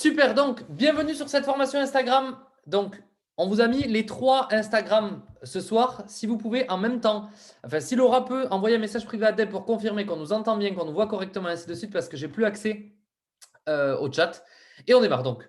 Super, donc bienvenue sur cette formation Instagram. Donc, on vous a mis les 3 Instagram ce soir. Si vous pouvez en même temps, enfin, si Laura peut envoyer un message privé à Deb pour confirmer qu'on nous entend bien, qu'on nous voit correctement, ainsi de suite, parce que j'ai plus accès au chat. Et on démarre donc.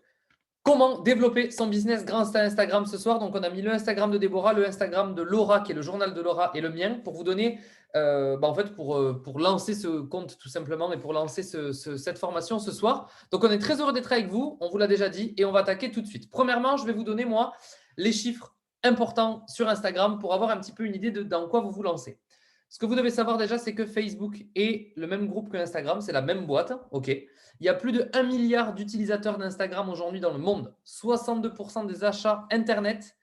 Comment développer son business grâce à Instagram ce soir? Donc, on a mis le Instagram de Déborah, le Instagram de Laura, qui est le journal de Laura, et le mien, pour vous donner, en fait, pour lancer ce compte tout simplement et pour lancer cette formation ce soir. Donc, on est très heureux d'être avec vous. On vous l'a déjà dit et on va attaquer tout de suite. Premièrement, je vais vous donner, moi, les chiffres importants sur Instagram pour avoir un petit peu une idée de dans quoi vous vous lancez. Ce que vous devez savoir déjà, c'est que Facebook est le même groupe que Instagram, c'est la même boîte. OK. Il y a plus de 1 milliard d'utilisateurs d'Instagram aujourd'hui dans le monde. 62% des achats Internet,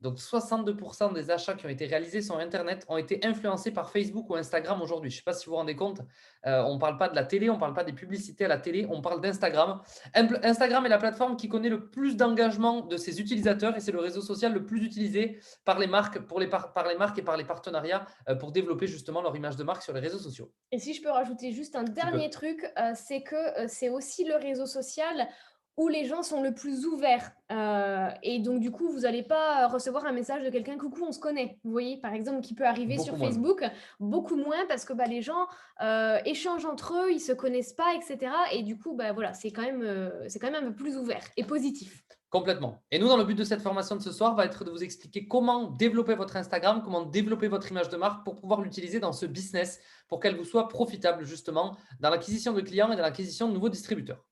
donc 62% des achats qui ont été réalisés sur Internet ont été influencés par Facebook ou Instagram aujourd'hui. Je ne sais pas si vous vous rendez compte, on ne parle pas de la télé, on ne parle pas des publicités à la télé, on parle d'Instagram. Instagram est la plateforme qui connaît le plus d'engagement de ses utilisateurs et c'est le réseau social le plus utilisé par les marques, par les marques et par les partenariats pour développer justement leur image de marque sur les réseaux sociaux. Et si je peux rajouter juste un Tu dernier peux. truc, c'est que, c'est aussi le réseau social où les gens sont le plus ouverts, et donc du coup, vous allez pas recevoir un message de quelqu'un: «Coucou, on se connaît». Vous voyez? Par exemple, qui peut arriver sur Beaucoup moins. Facebook, beaucoup moins parce que, bah, les gens, échangent entre eux, ils se connaissent pas et cetera et du coup, bah, voilà, c'est quand même un peu plus ouvert et positif. Complètement. Et nous, dans le but de cette formation de ce soir, va être de vous expliquer comment développer votre Instagram, comment développer votre image de marque pour pouvoir l'utiliser dans ce business, pour qu'elle vous soit profitable justement dans l'acquisition de clients et dans l'acquisition de nouveaux distributeurs.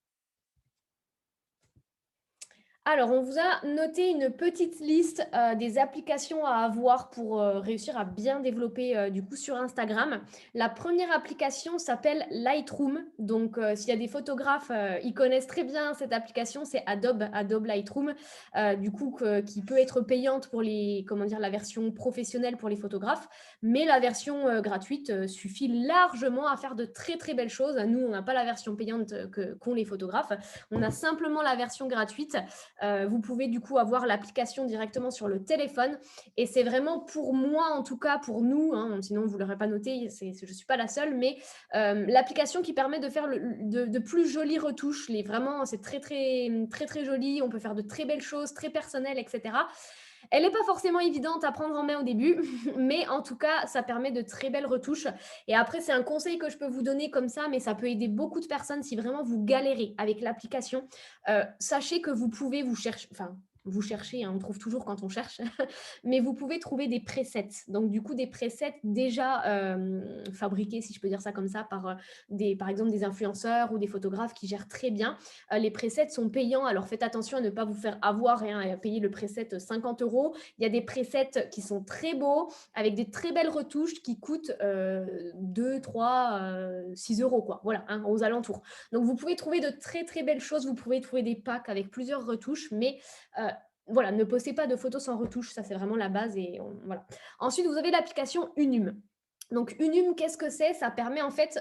Alors, on vous a noté une petite liste, des applications à avoir pour, réussir à bien développer, du coup sur Instagram. La première application s'appelle Lightroom, donc s'il y a des photographes, ils connaissent très bien cette application, c'est Adobe Lightroom, du coup qui peut être payante pour les comment dire? La version professionnelle pour les photographes, mais la version, gratuite, suffit largement à faire de très, très belles choses. Nous, on n'a pas la version payante, qu'ont les photographes. On a simplement la version gratuite. Vous pouvez du coup avoir l'application directement sur le téléphone et c'est vraiment pour moi, en tout cas pour nous, hein, sinon vous ne l'aurez pas noté, je ne suis pas la seule, mais l'application qui permet de faire de plus jolies retouches. Vraiment, c'est très, très, très, très joli. On peut faire de très belles choses, très personnelles, etc. Elle n'est pas forcément évidente à prendre en main au début, mais en tout cas, ça permet de très belles retouches. Et après, c'est un conseil que je peux vous donner comme ça, mais ça peut aider beaucoup de personnes si vraiment vous galérez avec l'application. Sachez que vous pouvez vous chercher, enfin, vous cherchez, hein, on trouve toujours quand on cherche, mais vous pouvez trouver des presets. Donc, du coup, des presets déjà fabriqués, si je peux dire ça comme ça, par exemple des influenceurs ou des photographes qui gèrent très bien. Les presets sont payants, alors faites attention à ne pas vous faire avoir et à payer le preset 50 euros. Il y a des presets qui sont très beaux, avec des très belles retouches qui coûtent 2, 3, 6 euros, quoi. Voilà, hein, aux alentours. Donc, vous pouvez trouver de très, très belles choses. Vous pouvez trouver des packs avec plusieurs retouches, mais voilà, ne postez pas de photos sans retouche. Ça, c'est vraiment la base. Voilà. Ensuite, vous avez l'application Unum. Donc, Unum, qu'est-ce que c'est? Ça permet en fait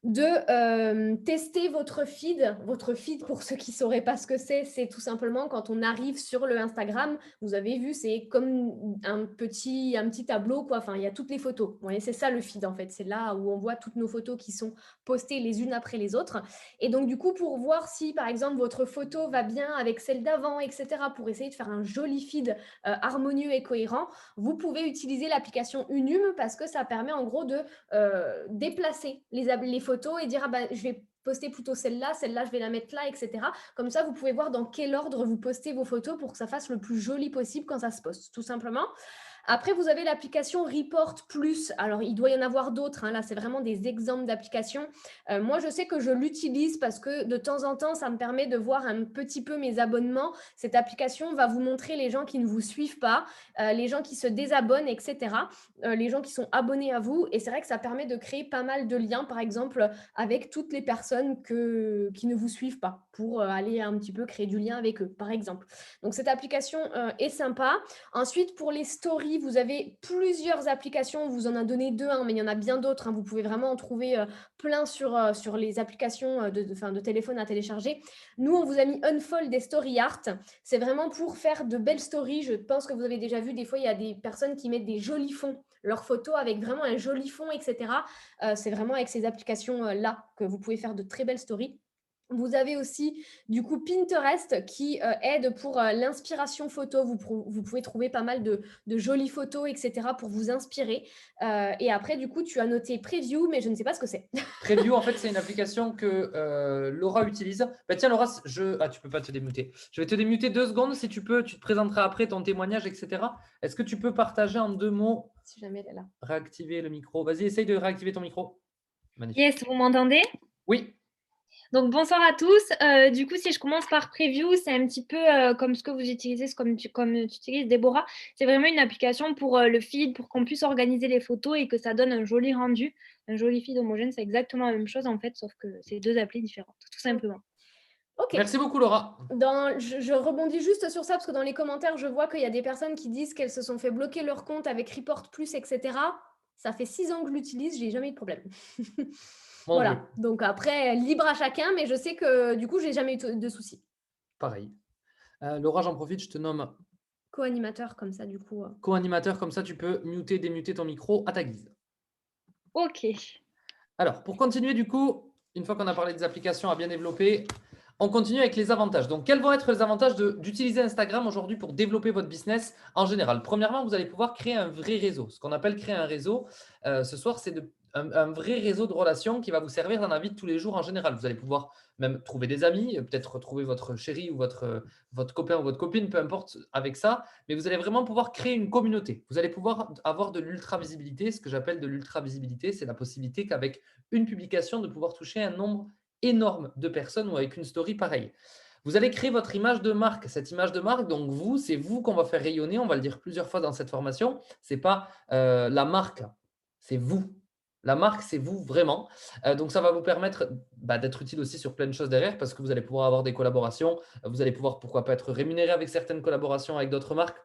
de tester votre feed. Votre feed, pour ceux qui ne sauraient pas ce que c'est tout simplement quand on arrive sur le Instagram, vous avez vu, c'est comme un petit tableau, quoi. Enfin, il y a toutes les photos. Vous voyez, c'est ça le feed en fait. C'est là où on voit toutes nos photos qui sont postées les unes après les autres. Et donc, du coup, pour voir si, par exemple, votre photo va bien avec celle d'avant, etc., pour essayer de faire un joli feed harmonieux et cohérent, vous pouvez utiliser l'application Unum parce que ça permet en gros de déplacer les photos et dire ah bah, je vais poster plutôt celle-là je vais la mettre là, etc. Comme ça, vous pouvez voir dans quel ordre vous postez vos photos pour que ça fasse le plus joli possible quand ça se poste, tout simplement. Après, vous avez l'application Report Plus. Alors, il doit y en avoir d'autres, hein. Là, c'est vraiment des exemples d'applications. Moi, je sais que je l'utilise parce que de temps en temps, ça me permet de voir un petit peu mes abonnements. Cette application va vous montrer les gens qui ne vous suivent pas, les gens qui se désabonnent, etc. Les gens qui sont abonnés à vous. Et c'est vrai que ça permet de créer pas mal de liens, par exemple, avec toutes les personnes qui ne vous suivent pas pour aller un petit peu créer du lien avec eux, par exemple. Donc, cette application est sympa. Ensuite, pour les stories, vous avez plusieurs applications. On vous en a donné deux, hein, mais il y en a bien d'autres, hein. Vous pouvez vraiment en trouver plein sur les applications de téléphone à télécharger. Nous, on vous a mis Unfold des Story Art. C'est vraiment pour faire de belles stories. Je pense que vous avez déjà vu, des fois, il y a des personnes qui mettent des jolis fonds, leurs photos avec vraiment un joli fond, etc. C'est vraiment avec ces applications-là que vous pouvez faire de très belles stories. Vous avez aussi du coup Pinterest qui aide pour l'inspiration photo. Vous pouvez trouver pas mal de jolies photos, etc. pour vous inspirer. Et après, du coup, tu as noté Preview, mais je ne sais pas ce que c'est. Preview, en fait, c'est une application que Laura utilise. Bah, tiens, Laura, tu peux pas te démuter. Je vais te démuter 2 secondes si tu peux. Tu te présenteras après ton témoignage, etc. Est-ce que tu peux partager en 2 mots, Si jamais elle est là. réactiver le micro? Vas-y, essaye de réactiver ton micro. Magnifique. Yes, vous m'entendez? Oui, Donc bonsoir à tous. Du coup, si je commence par Preview, c'est un petit peu comme ce que vous utilisez, comme tu utilises Déborah. C'est vraiment une application pour le feed, pour qu'on puisse organiser les photos et que ça donne un joli rendu, un joli feed homogène. C'est exactement la même chose en fait, sauf que c'est 2 applis différentes, tout simplement. Ok. merci beaucoup, Laura. Je rebondis juste sur ça parce que dans les commentaires, je vois qu'il y a des personnes qui disent qu'elles se sont fait bloquer leur compte avec Report Plus, etc. Ça fait 6 ans que je l'utilise, j'ai jamais eu de problème. Mon Voilà. Dieu. Donc après, libre à chacun, mais je sais que du coup, j'ai jamais eu de soucis. Pareil. Laura, j'en profite, je te nomme Co-animateur comme ça, du coup. co-animateur. Comme ça, tu peux muter, démuter ton micro à ta guise. Ok. Alors, pour continuer, du coup, une fois qu'on a parlé des applications à bien développer, on continue avec les avantages. Donc, quels vont être les avantages d'utiliser Instagram aujourd'hui pour développer votre business en général? Premièrement, vous allez pouvoir créer un vrai réseau. Ce qu'on appelle créer un réseau, ce soir, c'est un vrai réseau de relations qui va vous servir dans la vie de tous les jours en général. Vous allez pouvoir même trouver des amis, peut-être retrouver votre chéri ou votre copain ou votre copine, peu importe avec ça, mais vous allez vraiment pouvoir créer une communauté. Vous allez pouvoir avoir de l'ultra-visibilité. Ce que j'appelle de l'ultra-visibilité, c'est la possibilité qu'avec une publication, de pouvoir toucher un nombre énorme de personnes ou avec une story pareille. Vous allez créer votre image de marque. Cette image de marque, donc c'est vous qu'on va faire rayonner. On va le dire plusieurs fois dans cette formation. Ce n'est pas la marque, c'est vous. La marque, c'est vous vraiment. Donc, ça va vous permettre d'être utile aussi sur plein de choses derrière parce que vous allez pouvoir avoir des collaborations. Vous allez pouvoir, pourquoi pas, être rémunéré avec certaines collaborations avec d'autres marques.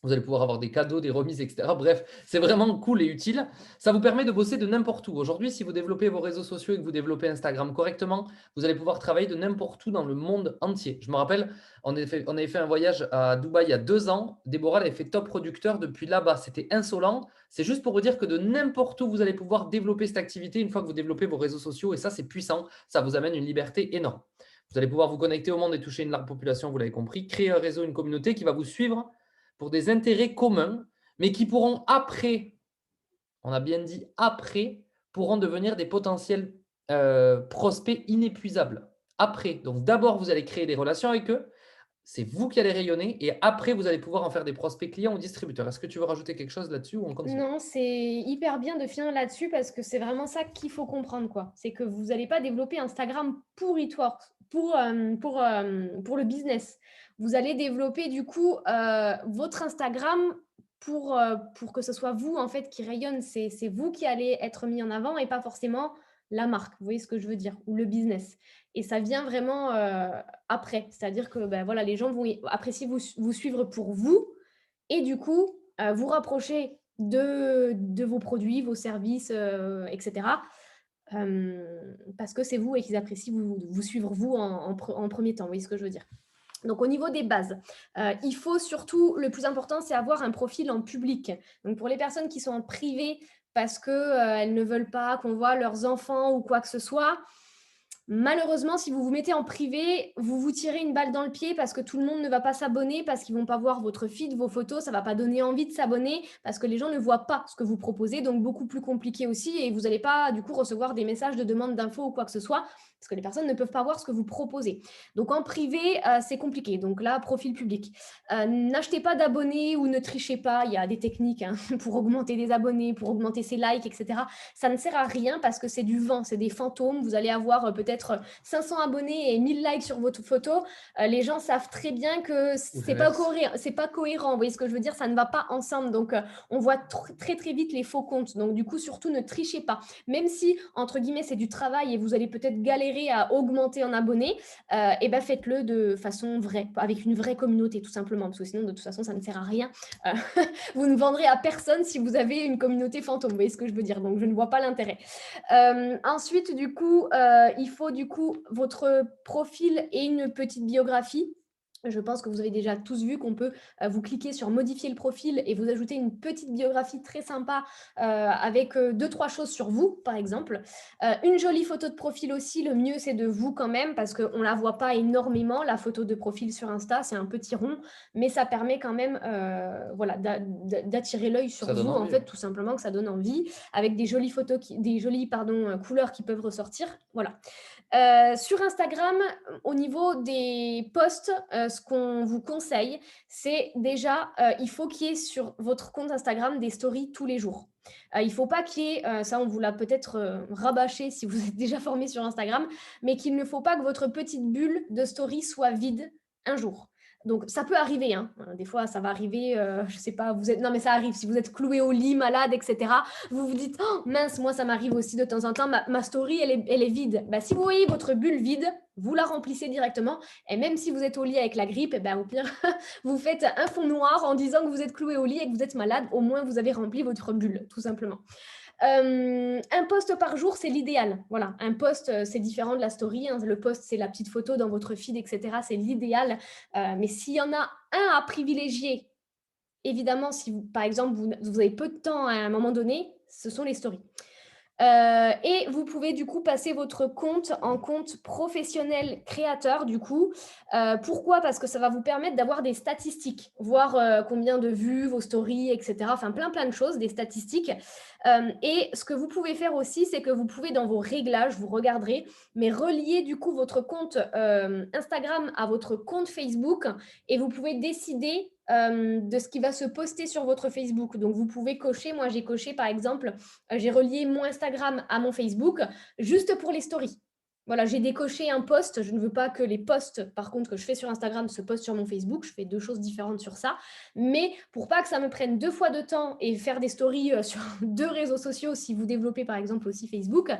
Vous allez pouvoir avoir des cadeaux, des remises, etc. Bref, c'est vraiment cool et utile. Ça vous permet de bosser de n'importe où. Aujourd'hui, si vous développez vos réseaux sociaux et que vous développez Instagram correctement, vous allez pouvoir travailler de n'importe où dans le monde entier. Je me rappelle, on avait fait un voyage à Dubaï il y a 2 ans. Déborah avait fait top producteur depuis là-bas. C'était insolent. C'est juste pour vous dire que de n'importe où, vous allez pouvoir développer cette activité une fois que vous développez vos réseaux sociaux. Et ça, c'est puissant. Ça vous amène une liberté énorme. Vous allez pouvoir vous connecter au monde et toucher une large population, vous l'avez compris. Créer un réseau, une communauté qui va vous suivre pour des intérêts communs, mais qui pourront après, on a bien dit après, pourront devenir des potentiels prospects inépuisables. Après, donc d'abord, vous allez créer des relations avec eux, c'est vous qui allez rayonner, et après, vous allez pouvoir en faire des prospects clients ou distributeurs. Est-ce que tu veux rajouter quelque chose là-dessus ou on continue? Non, c'est hyper bien de finir là-dessus parce que c'est vraiment ça qu'il faut comprendre, quoi. C'est que vous n'allez pas développer Instagram pour pour le business. Vous allez développer du coup votre Instagram pour que ce soit vous en fait qui rayonne. C'est vous qui allez être mis en avant et pas forcément la marque. Vous voyez ce que je veux dire? Ou le business. Et ça vient vraiment après. C'est-à-dire que ben, voilà, les gens vont apprécier vous suivre pour vous et du coup vous rapprocher de vos produits, vos services, etc. Parce que c'est vous et qu'ils apprécient vous suivre vous en premier temps. Vous voyez ce que je veux dire? Donc, au niveau des bases, il faut surtout, le plus important, c'est avoir un profil en public. Donc, pour les personnes qui sont en privé parce qu'elles ne veulent pas qu'on voit leurs enfants ou quoi que ce soit, malheureusement, si vous vous mettez en privé, vous vous tirez une balle dans le pied parce que tout le monde ne va pas s'abonner, parce qu'ils ne vont pas voir votre feed, vos photos, ça ne va pas donner envie de s'abonner parce que les gens ne voient pas ce que vous proposez, donc beaucoup plus compliqué aussi et vous n'allez pas du coup recevoir des messages de demande d'infos ou quoi que ce soit parce que les personnes ne peuvent pas voir ce que vous proposez. Donc en privé, c'est compliqué. Donc là, profil public. N'achetez pas d'abonnés ou ne trichez pas. Il y a des techniques pour augmenter des abonnés, pour augmenter ses likes, etc. Ça ne sert à rien parce que c'est du vent, c'est des fantômes. Vous allez avoir peut-être 500 abonnés et 1000 likes sur votre photo. Les gens savent très bien que c'est pas cohérent. Vous voyez ce que je veux dire? Ça ne va pas ensemble. Donc, on voit très, très vite les faux comptes. Donc, du coup, surtout, ne trichez pas. Même si, entre guillemets, c'est du travail et vous allez peut-être galérer à augmenter en abonnés, et ben faites-le de façon vraie, avec une vraie communauté, tout simplement. Parce que sinon, de toute façon, ça ne sert à rien. Vous ne vendrez à personne si vous avez une communauté fantôme. Vous voyez ce que je veux dire? Donc, je ne vois pas l'intérêt. Ensuite, du coup, il faut du coup votre profil et une petite biographie. Je pense que vous avez déjà tous vu qu'on peut vous cliquer sur modifier le profil et vous ajouter une petite biographie très sympa avec 2-3 choses sur vous, par exemple. Une jolie photo de profil aussi, le mieux c'est de vous quand même parce qu'on ne la voit pas énormément, la photo de profil sur Insta, c'est un petit rond, mais ça permet quand même voilà, d'attirer l'œil sur Ça donne vous, en envie. fait, tout simplement que ça donne envie, avec des jolies photos, des jolies couleurs qui peuvent ressortir. Voilà. Sur Instagram, au niveau des posts, ce qu'on vous conseille, c'est déjà, il faut qu'il y ait sur votre compte Instagram des stories tous les jours. Il ne faut pas qu'il y ait, ça on vous l'a peut-être rabâché si vous êtes déjà formé sur Instagram, mais qu'il ne faut pas que votre petite bulle de story soit vide un jour. Donc ça peut arriver, hein. Des fois ça va arriver, je ne sais pas, non mais ça arrive, si vous êtes cloué au lit, malade, etc., vous vous dites oh, mince, moi ça m'arrive aussi de temps en temps, ma story elle est vide. Bah, si vous voyez votre bulle vide, vous la remplissez directement et même si vous êtes au lit avec la grippe, eh ben, au pire, vous faites un fond noir en disant que vous êtes cloué au lit et que vous êtes malade, au moins vous avez rempli votre bulle, tout simplement. Un post par jour, c'est l'idéal. Voilà, un post, c'est différent de la story, hein. Le post, c'est la petite photo dans votre feed, etc. C'est l'idéal. Mais s'il y en a un à privilégier, évidemment, si vous, par exemple, vous avez peu de temps à un moment donné, ce sont les stories. Et vous pouvez du coup passer votre compte en compte professionnel créateur du coup. Pourquoi? Parce que ça va vous permettre d'avoir des statistiques, voir combien de vues, vos stories, etc. Enfin plein de choses, des statistiques. Et ce que vous pouvez faire aussi, c'est que vous pouvez dans vos réglages, vous regarderez, mais relier du coup votre compte Instagram à votre compte Facebook et vous pouvez décider de ce qui va se poster sur votre Facebook. Donc vous pouvez cocher, moi j'ai coché par exemple, j'ai relié mon Instagram à mon Facebook juste pour les stories. Voilà, j'ai décoché un post. Je ne veux pas que les posts, par contre, que je fais sur Instagram se postent sur mon Facebook. Je fais 2 choses différentes sur ça. Mais pour pas que ça me prenne 2 fois de temps et faire des stories sur 2 réseaux sociaux, si vous développez par exemple aussi Facebook,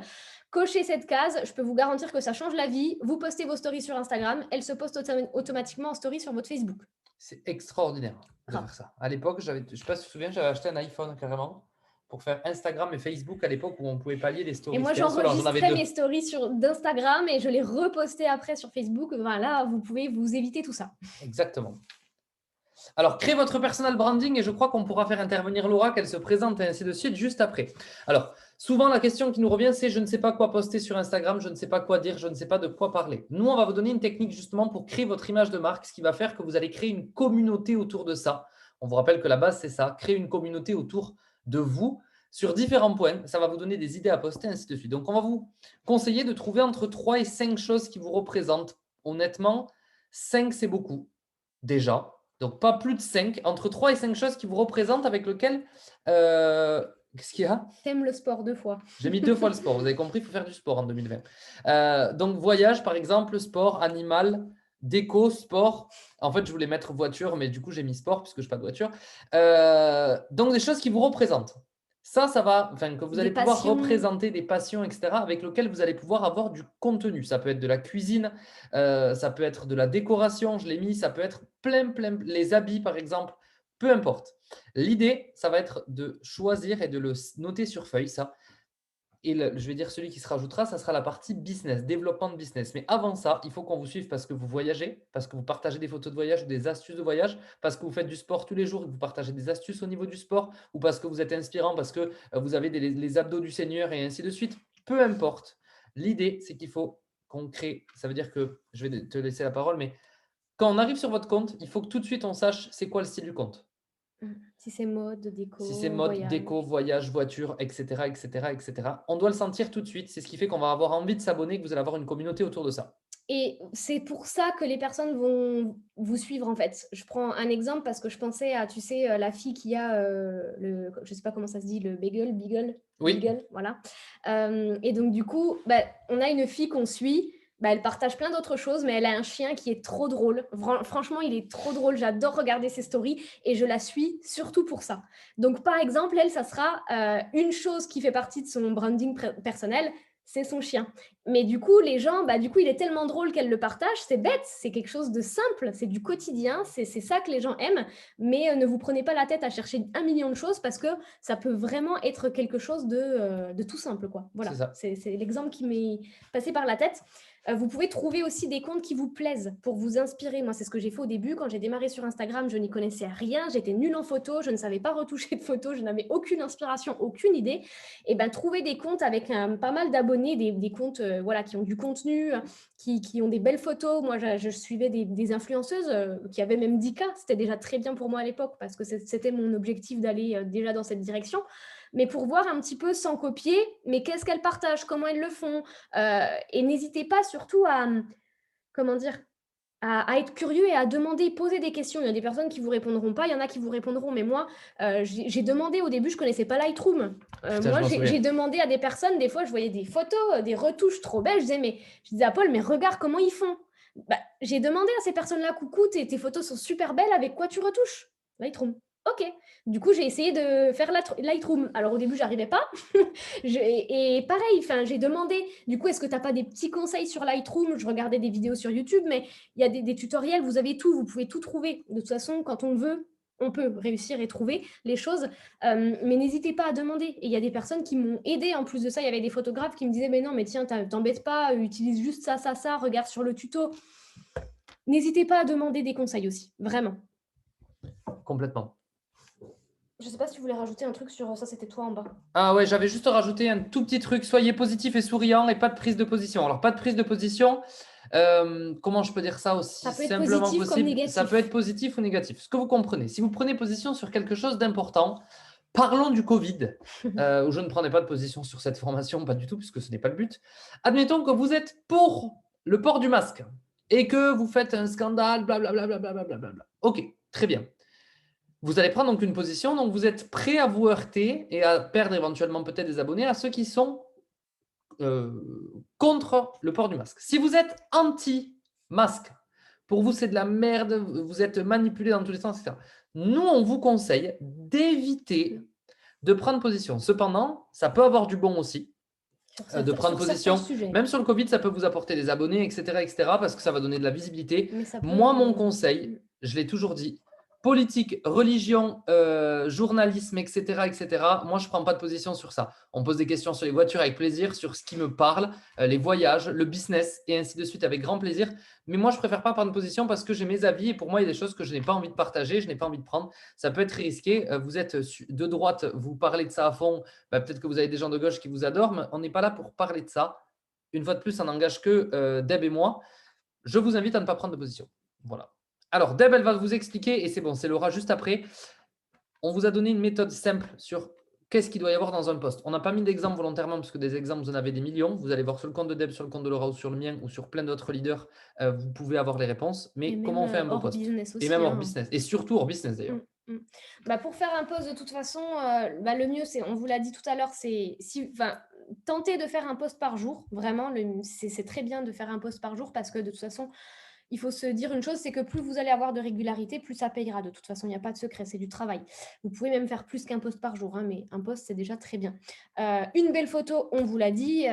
cochez cette case. Je peux vous garantir que ça change la vie. Vous postez vos stories sur Instagram, elles se postent automatiquement en story sur votre Facebook. C'est extraordinaire de Grave. faire ça. À l'époque, je ne sais pas si tu te souviens, j'avais acheté un iPhone carrément pour faire Instagram et Facebook à l'époque où on pouvait pas lier les stories. Et moi, C'était insolent, j'en avais j'enregistrais 2. mes stories d'Instagram et je les repostais après sur Facebook. Voilà, vous pouvez vous éviter tout ça. Exactement. Alors, créez votre personal branding et je crois qu'on pourra faire intervenir Laura, qu'elle se présente et ainsi de suite juste après. Alors, souvent, la question qui nous revient, c'est je ne sais pas quoi poster sur Instagram, je ne sais pas quoi dire, je ne sais pas de quoi parler. Nous, on va vous donner une technique justement pour créer votre image de marque, ce qui va faire que vous allez créer une communauté autour de ça. On vous rappelle que la base, c'est ça, créer une communauté autour de vous sur différents points. Ça va vous donner des idées à poster, ainsi de suite. Donc, on va vous conseiller de trouver entre 3 et 5 choses qui vous représentent. Honnêtement, 5, c'est beaucoup, déjà. Donc, pas plus de 5, entre 3 et 5 choses qui vous représentent avec lesquelles… qu'est-ce qu'il y a? T'aimes le sport 2 fois. J'ai mis 2 fois le sport. Vous avez compris, il faut faire du sport en 2020. Donc, voyage, par exemple, sport, animal, déco, sport. En fait, je voulais mettre voiture, mais du coup, j'ai mis sport puisque je n'ai pas de voiture. Donc, des choses qui vous représentent. Ça va, enfin, que vous allez pouvoir passions. représenter des passions, etc., avec lesquelles vous allez pouvoir avoir du contenu. Ça peut être de la cuisine, ça peut être de la décoration, je l'ai mis, ça peut être plein, les habits, par exemple, peu importe. L'idée, ça va être de choisir et de le noter sur feuille, ça. Et je vais dire celui qui se rajoutera, ça sera la partie business, développement de business. Mais avant ça, il faut qu'on vous suive parce que vous voyagez, parce que vous partagez des photos de voyage ou des astuces de voyage, parce que vous faites du sport tous les jours et que vous partagez des astuces au niveau du sport, ou parce que vous êtes inspirant, parce que vous avez les abdos du Seigneur et ainsi de suite. Peu importe. L'idée, c'est qu'il faut qu'on crée. Ça veut dire que, je vais te laisser la parole, mais quand on arrive sur votre compte, il faut que tout de suite on sache c'est quoi le style du compte. Si c'est mode, déco, Si c'est mode, voyage. déco, voyage, voiture, etc., etc., etc. On doit le sentir tout de suite. C'est ce qui fait qu'on va avoir envie de s'abonner, que vous allez avoir une communauté autour de ça. Et c'est pour ça que les personnes vont vous suivre en fait. Je prends un exemple parce que je pensais à, tu sais, la fille qui a je sais pas comment ça se dit, le beagle, Oui. beagle, voilà. Et donc du coup, on a une fille qu'on suit. Elle partage plein d'autres choses, mais elle a un chien qui est trop drôle. Franchement, il est trop drôle. J'adore regarder ses stories et je la suis surtout pour ça. Donc, par exemple, elle, ça sera une chose qui fait partie de son branding personnel, c'est son chien. Mais du coup, les gens, il est tellement drôle qu'elle le partage. C'est bête, c'est quelque chose de simple, c'est du quotidien, c'est ça que les gens aiment. Mais ne vous prenez pas la tête à chercher 1 million de choses parce que ça peut vraiment être quelque chose de tout simple, quoi. Voilà, c'est l'exemple qui m'est passé par la tête. Vous pouvez trouver aussi des comptes qui vous plaisent pour vous inspirer. Moi, c'est ce que j'ai fait au début. Quand j'ai démarré sur Instagram, je n'y connaissais rien. J'étais nulle en photo. Je ne savais pas retoucher de photos. Je n'avais aucune inspiration, aucune idée. Et ben, trouver des comptes avec pas mal d'abonnés, des comptes voilà, qui ont du contenu, qui ont des belles photos. Moi, je suivais des influenceuses qui avaient même 10K. C'était déjà très bien pour moi à l'époque parce que c'était mon objectif d'aller déjà dans cette direction. Mais pour voir un petit peu sans copier, mais qu'est-ce qu'elles partagent, comment elles le font. Et n'hésitez pas surtout à, comment dire, à être curieux et à demander, poser des questions. Il y a des personnes qui vous répondront pas, il y en a qui vous répondront. Mais moi, j'ai demandé au début, je connaissais pas Lightroom. Putain, je Moi, m'en j'ai souviens. demandé à des personnes, des fois, je voyais des photos, des retouches trop belles. Je disais à Paul, mais regarde comment ils font. Bah, j'ai demandé à ces personnes-là, coucou, tes photos sont super belles, avec quoi tu retouches? Lightroom. Ok. Du coup, j'ai essayé de faire Lightroom. Alors au début, j'arrivais pas. Et pareil, j'ai demandé, du coup, est-ce que tu n'as pas des petits conseils sur Lightroom? Je regardais des vidéos sur YouTube, mais il y a des tutoriels, vous avez tout, vous pouvez tout trouver. De toute façon, quand on veut, on peut réussir et trouver les choses. Mais n'hésitez pas à demander. Et il y a des personnes qui m'ont aidé. En plus de ça, il y avait des photographes qui me disaient, mais non, mais tiens, t'embêtes pas, utilise juste ça, regarde sur le tuto. N'hésitez pas à demander des conseils aussi, vraiment. Complètement. Je ne sais pas si tu voulais rajouter un truc sur ça, c'était toi en bas. Ah ouais, j'avais juste rajouté un tout petit truc. Soyez positif et souriant et pas de prise de position. Alors, pas de prise de position. Comment je peux dire ça aussi Ça peut être simplement positif comme possible? négatif. Ça peut être positif ou négatif. Ce que vous comprenez. Si vous prenez position sur quelque chose d'important, parlons du Covid, où je ne prenais pas de position sur cette formation, pas du tout, puisque ce n'est pas le but. Admettons que vous êtes pour le port du masque et que vous faites un scandale, blablabla. Bla. Ok, très bien. Vous allez prendre donc une position, donc vous êtes prêt à vous heurter et à perdre éventuellement peut-être des abonnés à ceux qui sont contre le port du masque. Si vous êtes anti-masque, pour vous c'est de la merde, vous êtes manipulé dans tous les sens, etc. Nous, on vous conseille d'éviter de prendre position. Cependant, ça peut avoir du bon aussi de prendre position. Même sur le Covid, ça peut vous apporter des abonnés, etc., parce que ça va donner de la visibilité. Moi, mon conseil, je l'ai toujours dit, politique, religion, journalisme, etc., moi, je ne prends pas de position sur ça. On pose des questions sur les voitures avec plaisir, sur ce qui me parle, les voyages, le business, et ainsi de suite, avec grand plaisir. Mais moi, je ne préfère pas prendre position parce que j'ai mes avis et pour moi, il y a des choses que je n'ai pas envie de partager, je n'ai pas envie de prendre. Ça peut être très risqué. Vous êtes de droite, vous parlez de ça à fond. Peut-être que vous avez des gens de gauche qui vous adorent, mais on n'est pas là pour parler de ça. Une fois de plus, ça n'engage que Deb et moi. Je vous invite à ne pas prendre de position. Voilà. Alors, Deb, elle va vous expliquer, et c'est bon, c'est Laura juste après. On vous a donné une méthode simple sur qu'est-ce qu'il doit y avoir dans un post. On n'a pas mis d'exemple volontairement, parce que des exemples, vous en avez des millions. Vous allez voir sur le compte de Deb, sur le compte de Laura ou sur le mien ou sur plein d'autres leaders, vous pouvez avoir les réponses. Mais comment on fait un beau post? Et même hors business. Et surtout hors business d'ailleurs. Pour faire un post, de toute façon, le mieux, c'est, on vous l'a dit tout à l'heure, c'est tenter de faire un post par jour. Vraiment, c'est très bien de faire un post par jour parce que de toute façon, il faut se dire une chose, c'est que plus vous allez avoir de régularité, plus ça payera. De toute façon, il n'y a pas de secret, c'est du travail. Vous pouvez même faire plus qu'un post par jour, mais un post, c'est déjà très bien. Une belle photo, on vous l'a dit,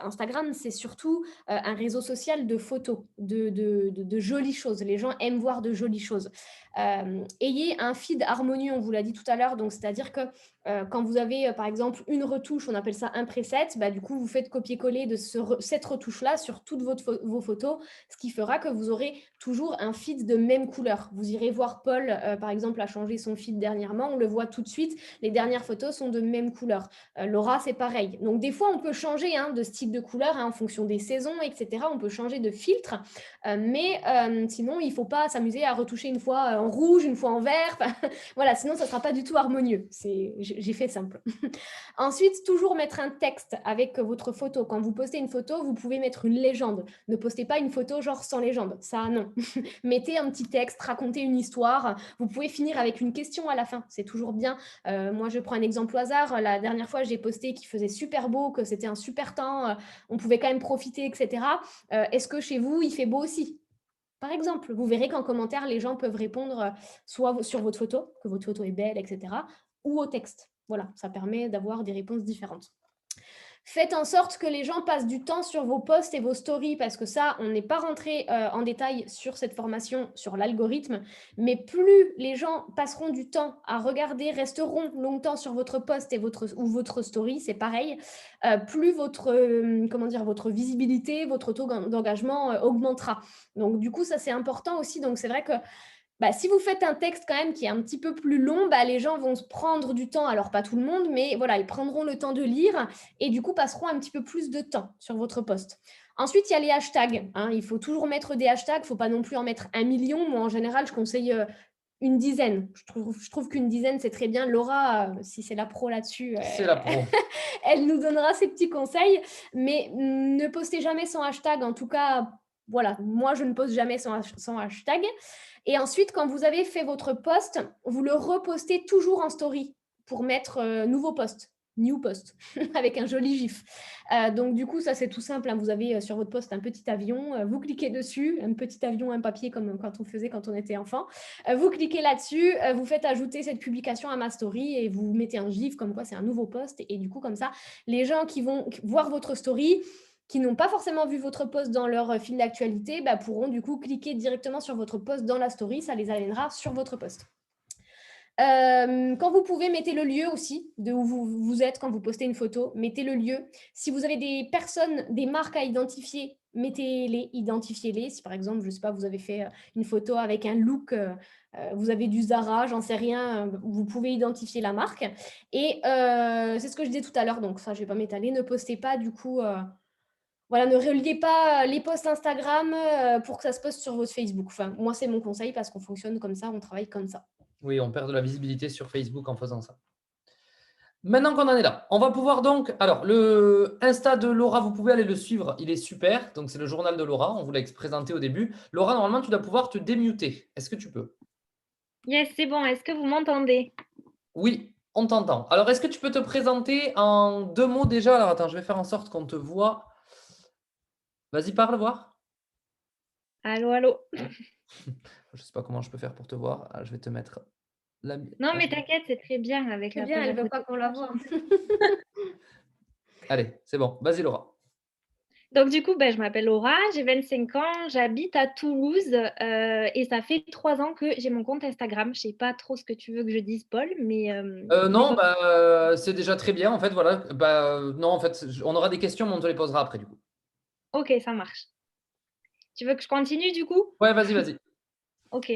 Instagram, c'est surtout un réseau social de photos, de jolies choses. Les gens aiment voir de jolies choses. Ayez un feed harmonieux, on vous l'a dit tout à l'heure, donc c'est-à-dire que quand vous avez par exemple une retouche, on appelle ça un preset, du coup vous faites copier-coller de cette retouche-là sur toutes vos photos, ce qui fera que vous aurez toujours un feed de même couleur. Vous irez voir Paul, par exemple, a changé son feed dernièrement, on le voit tout de suite, les dernières photos sont de même couleur. Laura, c'est pareil. Donc des fois, on peut changer de style de couleur en fonction des saisons, etc. On peut changer de filtre, mais sinon, il ne faut pas s'amuser à retoucher une fois en rouge, une fois en vert. Voilà, sinon, ça ne sera pas du tout harmonieux. J'ai fait simple. Ensuite, toujours mettre un texte avec votre photo. Quand vous postez une photo, vous pouvez mettre une légende. Ne postez pas une photo genre sans légende. Ça, non. Mettez un petit texte, racontez une histoire. Vous pouvez finir avec une question à la fin. C'est toujours bien. Moi, je prends un exemple au hasard. La dernière fois, j'ai posté qu'il faisait super beau, que c'était un super temps. On pouvait quand même profiter, etc. Est-ce que chez vous, il fait beau aussi ? Par exemple, vous verrez qu'en commentaire, les gens peuvent répondre soit sur votre photo, que votre photo est belle, etc., ou au texte. Voilà, ça permet d'avoir des réponses différentes. Faites en sorte que les gens passent du temps sur vos posts et vos stories parce que ça, on n'est pas rentré en détail sur cette formation, sur l'algorithme, mais plus les gens passeront du temps à regarder, resteront longtemps sur votre post et ou votre story, c'est pareil, plus votre visibilité, votre taux d'engagement augmentera. Donc, du coup, ça, c'est important aussi. Donc, c'est vrai que si vous faites un texte quand même qui est un petit peu plus long, les gens vont se prendre du temps, alors pas tout le monde, mais voilà, ils prendront le temps de lire et du coup passeront un petit peu plus de temps sur votre post. Ensuite, il y a les hashtags. Il faut toujours mettre des hashtags, il ne faut pas non plus en mettre 1 million. Moi, en général, je conseille une dizaine. Je trouve qu'une dizaine, c'est très bien. Laura, si c'est la pro là-dessus, C'est la pro. elle nous donnera ses petits conseils. Mais ne postez jamais sans hashtag. En tout cas, voilà, moi, je ne poste jamais sans hashtag. Et ensuite, quand vous avez fait votre post, vous le repostez toujours en story pour mettre nouveau post, new post, avec un joli gif. Donc, du coup, ça, c'est tout simple. Vous avez sur votre post un petit avion. Vous cliquez dessus, un petit avion, un papier, comme quand on faisait quand on était enfant. Vous cliquez là-dessus, vous faites ajouter cette publication à ma story et vous mettez un gif comme quoi c'est un nouveau post. Et du coup, comme ça, les gens qui vont voir votre story, qui n'ont pas forcément vu votre post dans leur fil d'actualité, pourront du coup cliquer directement sur votre post dans la story, ça les amènera sur votre post. Quand vous pouvez, mettez le lieu aussi de où vous êtes quand vous postez une photo, mettez le lieu. Si vous avez des personnes, des marques à identifier, mettez-les, identifiez-les. Si par exemple, je ne sais pas, vous avez fait une photo avec un look, vous avez du Zara, j'en sais rien, vous pouvez identifier la marque. Et c'est ce que je disais tout à l'heure, donc ça, je ne vais pas m'étaler, ne postez pas du coup... voilà, ne reliez pas les posts Instagram pour que ça se poste sur votre Facebook. Enfin, moi, c'est mon conseil parce qu'on fonctionne comme ça, on travaille comme ça. Oui, on perd de la visibilité sur Facebook en faisant ça. Maintenant qu'on en est là, on va pouvoir donc... Alors, le Insta de Laura, vous pouvez aller le suivre. Il est super. Donc, c'est le journal de Laura. On vous l'a présenté au début. Laura, normalement, tu dois pouvoir te démuter. Est-ce que tu peux? Yes, c'est bon. Est-ce que vous m'entendez? Oui, on t'entend. Alors, est-ce que tu peux te présenter en 2 mots déjà? Alors, attends, je vais faire en sorte qu'on te voit. Vas-y, parle, voir. Allô, allô. Je ne sais pas comment je peux faire pour te voir. Ah, je vais te mettre la... Non, mais t'inquiète, c'est très bien avec C'est la bien, page elle à ne veut côté. pas qu'on la voit. Allez, c'est bon. Vas-y, Laura. Donc, du coup, je m'appelle Laura, j'ai 25 ans, j'habite à Toulouse et ça fait 3 ans que j'ai mon compte Instagram. Je ne sais pas trop ce que tu veux que je dise, Paul, mais Non, c'est déjà très bien. En fait, voilà. Non, en fait, on aura des questions, mais on te les posera après, du coup. ok, ça marche. Tu veux que je continue, du coup? Ouais, vas-y, vas-y. Ok.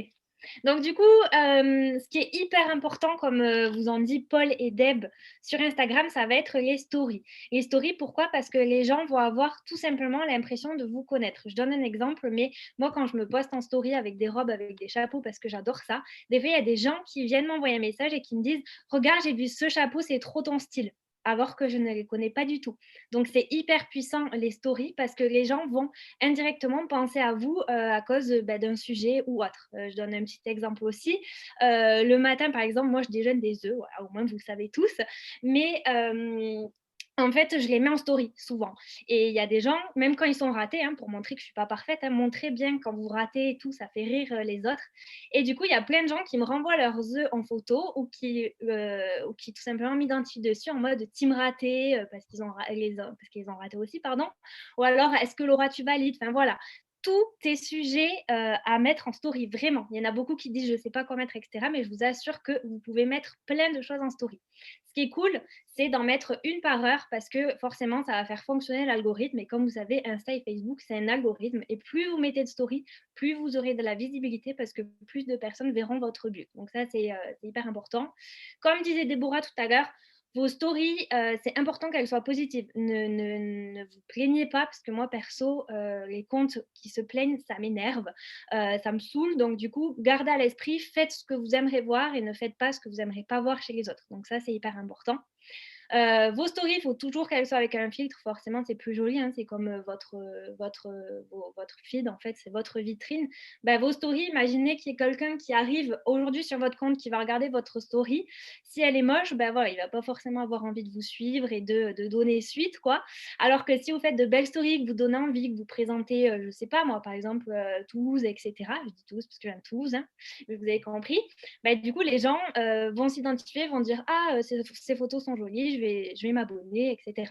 Donc, du coup, ce qui est hyper important, comme vous en dit Paul et Deb sur Instagram, ça va être les stories. Les stories, pourquoi? Parce que les gens vont avoir tout simplement l'impression de vous connaître. Je donne un exemple, mais moi, quand je me poste en story avec des robes, avec des chapeaux, parce que j'adore ça, des fois, il y a des gens qui viennent m'envoyer un message et qui me disent, regarde, j'ai vu ce chapeau, c'est trop ton style, alors que je ne les connais pas du tout. Donc, c'est hyper puissant, les stories, parce que les gens vont indirectement penser à vous à cause d'un sujet ou autre. Je donne un petit exemple aussi. Le matin, par exemple, moi, je déjeune des œufs, voilà, au moins vous le savez tous, mais en fait, je les mets en story souvent. Et il y a des gens, même quand ils sont ratés, pour montrer que je ne suis pas parfaite, montrez bien quand vous ratez et tout, ça fait rire les autres. Et du coup, il y a plein de gens qui me renvoient leurs œufs en photo ou qui tout simplement m'identifient dessus en mode team raté parce qu'ils ont raté aussi, pardon. Ou alors, est-ce que Laura, tu valides? Enfin voilà, tout est sujet à mettre en story, vraiment. Il y en a beaucoup qui disent je ne sais pas quoi mettre, etc. Mais je vous assure que vous pouvez mettre plein de choses en story. Ce qui est cool, c'est d'en mettre une par heure parce que forcément, ça va faire fonctionner l'algorithme. Et comme vous savez, Insta et Facebook, c'est un algorithme. Et plus vous mettez de story, plus vous aurez de la visibilité parce que plus de personnes verront votre but. Donc ça, c'est hyper important. Comme disait Déborah tout à l'heure, vos stories, c'est important qu'elles soient positives. Ne vous plaignez pas parce que moi, perso, les comptes qui se plaignent, ça m'énerve, ça me saoule. Donc, du coup, gardez à l'esprit, faites ce que vous aimerez voir et ne faites pas ce que vous n'aimerez pas voir chez les autres. Donc, ça, c'est hyper important. Vos stories, il faut toujours qu'elles soient avec un filtre. Forcément, c'est plus joli. C'est comme votre feed, en fait, c'est votre vitrine. Vos stories, imaginez qu'il y ait quelqu'un qui arrive aujourd'hui sur votre compte, qui va regarder votre story. Si elle est moche, voilà, il ne va pas forcément avoir envie de vous suivre et de donner suite, quoi. Alors que si vous faites de belles stories, que vous donnez envie, que vous présentez, je ne sais pas, moi, par exemple, Toulouse, etc. Je dis Toulouse parce que je viens de Toulouse, mais vous avez compris. Du coup, les gens vont s'identifier, vont dire « Ah, ces photos sont jolies, je vais m'abonner, etc. »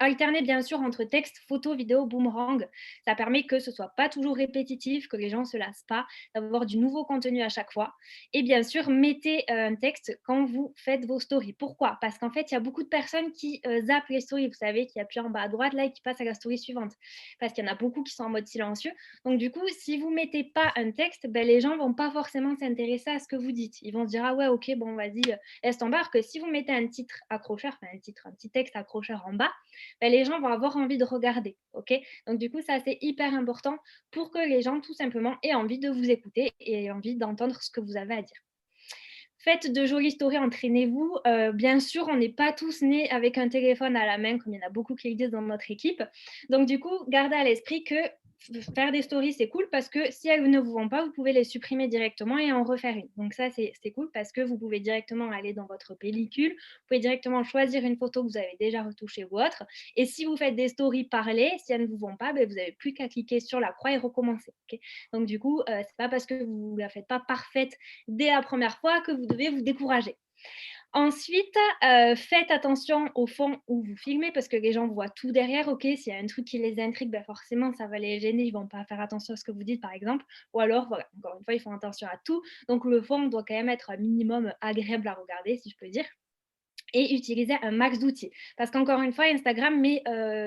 Alterner bien sûr entre texte, photo, vidéo, boomerang. Ça permet que ce soit pas toujours répétitif, que les gens se lassent pas, d'avoir du nouveau contenu à chaque fois. Et bien sûr, mettez un texte quand vous faites vos stories. Pourquoi? Parce qu'en fait, il y a beaucoup de personnes qui zappent les stories. Vous savez, qui appuient en bas à droite là et qui passent à la story suivante. Parce qu'il y en a beaucoup qui sont en mode silencieux. Donc du coup, si vous mettez pas un texte, ben, les gens vont pas forcément s'intéresser à ce que vous dites. Ils vont se dire ah ouais, ok, bon vas-y, laisse tomber. Alors que si vous mettez un titre accrocheur, enfin un petit texte accrocheur en bas, ben, les gens vont avoir envie de regarder. Ok, donc du coup, ça c'est hyper important pour que les gens tout simplement aient envie de vous écouter et aient envie d'entendre ce que vous avez à dire. Faites de jolies stories, entraînez-vous. Bien sûr, on n'est pas tous nés avec un téléphone à la main, comme il y en a beaucoup qui le disent dans notre équipe. Donc, du coup, gardez à l'esprit que faire des stories, c'est cool parce que si elles ne vous vont pas, vous pouvez les supprimer directement et en refaire une. Donc, ça, c'est cool parce que vous pouvez directement aller dans votre pellicule. Vous pouvez directement choisir une photo que vous avez déjà retouchée ou autre. Et si vous faites des stories parlées, si elles ne vous vont pas, ben, vous n'avez plus qu'à cliquer sur la croix et recommencer. Okay, donc, du coup, c'est pas parce que vous ne la faites pas parfaite dès la première fois que vous devez vous décourager. Ensuite, faites attention au fond où vous filmez parce que les gens voient tout derrière. Ok, s'il y a un truc qui les intrigue, ben forcément, ça va les gêner. Ils ne vont pas faire attention à ce que vous dites, par exemple. Ou alors, voilà, encore une fois, ils font attention à tout. Donc, le fond doit quand même être un minimum agréable à regarder, si je peux dire. Et utiliser un max d'outils. Parce qu'encore une fois, Instagram met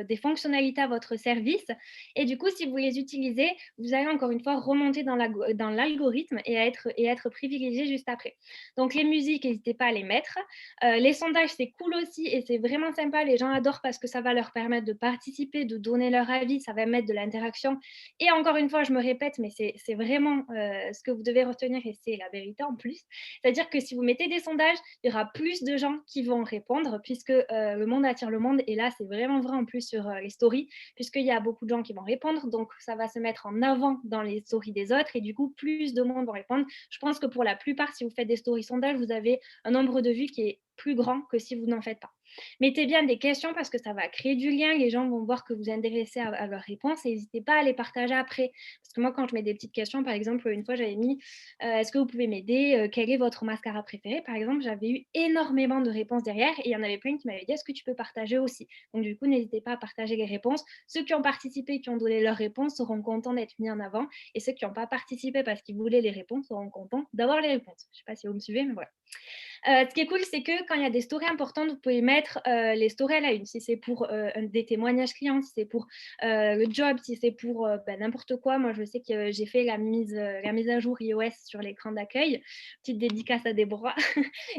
des fonctionnalités à votre service. Et du coup, si vous les utilisez, vous allez encore une fois remonter dans l'algorithme et être privilégié juste après. Donc, les musiques, n'hésitez pas à les mettre. Les sondages, c'est cool aussi et c'est vraiment sympa. Les gens adorent parce que ça va leur permettre de participer, de donner leur avis. Ça va mettre de l'interaction. Et encore une fois, je me répète, mais c'est vraiment ce que vous devez retenir et c'est la vérité en plus. C'est-à-dire que si vous mettez des sondages, il y aura plus de gens qui vont répondre puisque le monde attire le monde. Et là, c'est vraiment vrai en plus sur les stories, puisqu'il y a beaucoup de gens qui vont répondre. Donc, ça va se mettre en avant dans les stories des autres. Et du coup, plus de monde vont répondre. Je pense que pour la plupart, si vous faites des stories sondages, vous avez un nombre de vues qui est plus grand que si vous n'en faites pas. Mettez bien des questions parce que ça va créer du lien. Les gens vont voir que vous intéressez à leurs réponses et n'hésitez pas à les partager après. Parce que moi, quand je mets des petites questions, par exemple, une fois, j'avais mis est-ce que vous pouvez m'aider quel est votre mascara préféré? Par exemple, j'avais eu énormément de réponses derrière et il y en avait plein qui m'avaient dit est-ce que tu peux partager aussi? Donc, du coup, n'hésitez pas à partager les réponses. Ceux qui ont participé, qui ont donné leurs réponses, seront contents d'être mis en avant et ceux qui n'ont pas participé parce qu'ils voulaient les réponses seront contents d'avoir les réponses. Je ne sais pas si vous me suivez, mais voilà. Ce qui est cool, c'est que quand il y a des stories importantes, vous pouvez mettre les stories à la une. Si c'est pour des témoignages clients, si c'est pour le job, si c'est pour n'importe quoi. Moi, je sais que j'ai fait la mise à jour iOS sur l'écran d'accueil. Petite dédicace à Déborah.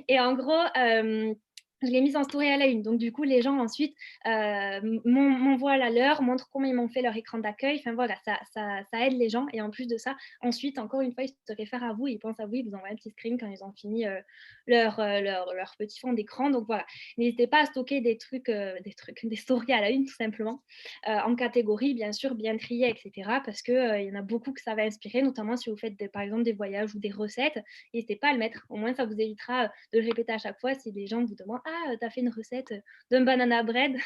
Et en gros, je l'ai mise en story à la une. Donc, du coup, les gens ensuite m'envoient la leur, montrent comment ils m'ont fait leur écran d'accueil. Enfin, voilà, ça aide les gens. Et en plus de ça, ensuite, encore une fois, ils se réfèrent à vous. Ils pensent à vous. Ils vous envoient un petit screen quand ils ont fini leur petit fond d'écran. Donc, voilà. N'hésitez pas à stocker des stories à la une, tout simplement, en catégorie, bien sûr, bien triées, etc. Parce qu'il y en a beaucoup que ça va inspirer, notamment si vous faites, par exemple, des voyages ou des recettes. N'hésitez pas à le mettre. Au moins, ça vous évitera de le répéter à chaque fois si les gens vous demandent ah, t'as fait une recette d'un banana bread,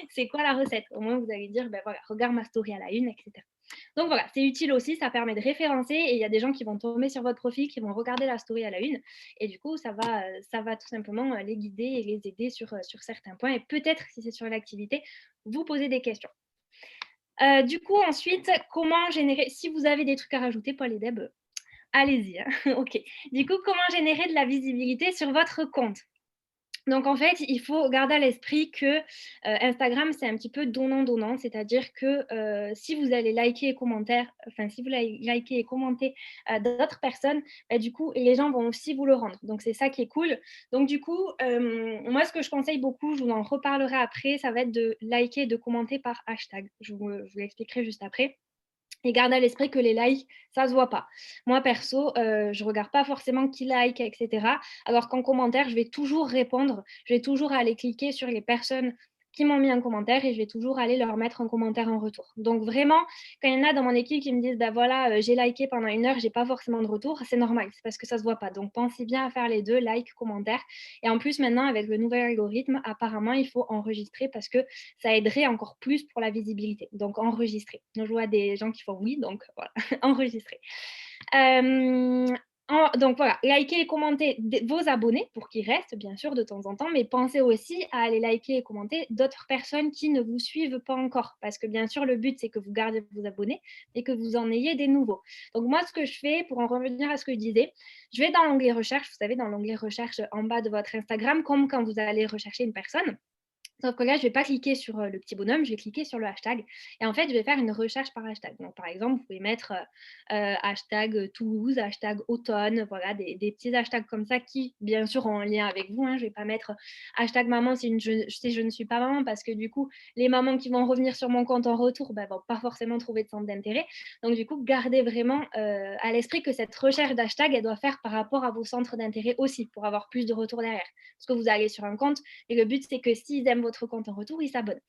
c'est quoi la recette? Au moins, vous allez dire ben voilà, regarde ma story à la une, etc. Donc voilà, c'est utile aussi, ça permet de référencer et il y a des gens qui vont tomber sur votre profil, qui vont regarder la story à la une et du coup, ça va tout simplement les guider et les aider sur certains points et peut-être, si c'est sur l'activité, vous poser des questions. Du coup, ensuite, comment générer, si vous avez des trucs à rajouter, Paul et Deb, allez-y. Hein. Ok. Du coup, comment générer de la visibilité sur votre compte? Donc, en fait, il faut garder à l'esprit que Instagram, c'est un petit peu donnant-donnant. C'est-à-dire que si vous allez liker et commenter, enfin, si vous likez et commentez d'autres personnes, bah, du coup, les gens vont aussi vous le rendre. Donc, c'est ça qui est cool. Donc, du coup, moi, ce que je conseille beaucoup, je vous en reparlerai après, ça va être de liker et de commenter par hashtag. Je vous l'expliquerai juste après. Et garde à l'esprit que les likes, ça ne se voit pas. Moi, perso, je ne regarde pas forcément qui like, etc. Alors qu'en commentaire, je vais toujours répondre. Je vais toujours aller cliquer sur les personnes qui m'ont mis un commentaire et je vais toujours aller leur mettre un commentaire en retour. Donc vraiment, quand il y en a dans mon équipe qui me disent, bah voilà, j'ai liké pendant 1 heure, j'ai pas forcément de retour, c'est normal, c'est parce que ça se voit pas. Donc pensez bien à faire les deux, like, commentaire. Et en plus, maintenant, avec le nouvel algorithme, apparemment, il faut enregistrer parce que ça aiderait encore plus pour la visibilité. Donc enregistrer. Donc, je vois des gens qui font oui, donc voilà, enregistrer. Donc voilà, likez et commentez vos abonnés pour qu'ils restent, bien sûr, de temps en temps, mais pensez aussi à aller liker et commenter d'autres personnes qui ne vous suivent pas encore. Parce que bien sûr, le but, c'est que vous gardiez vos abonnés et que vous en ayez des nouveaux. Donc moi, ce que je fais, pour en revenir à ce que je disais, je vais dans l'onglet recherche, vous savez, dans l'onglet recherche en bas de votre Instagram, comme quand vous allez rechercher une personne. Sauf que là, je ne vais pas cliquer sur le petit bonhomme, je vais cliquer sur le hashtag. Et en fait, je vais faire une recherche par hashtag. Donc, par exemple, vous pouvez mettre hashtag Toulouse, hashtag automne, voilà, des petits hashtags comme ça qui, bien sûr, ont un lien avec vous. Je ne vais pas mettre hashtag maman si je ne suis pas maman, parce que du coup, les mamans qui vont revenir sur mon compte en retour ne vont pas forcément trouver de centre d'intérêt. Donc, du coup, gardez vraiment à l'esprit que cette recherche d'hashtag, elle doit faire par rapport à vos centres d'intérêt aussi, pour avoir plus de retours derrière. Parce que vous allez sur un compte, et le but, c'est que s'ils aiment votre compte en retour, ils s'abonnent.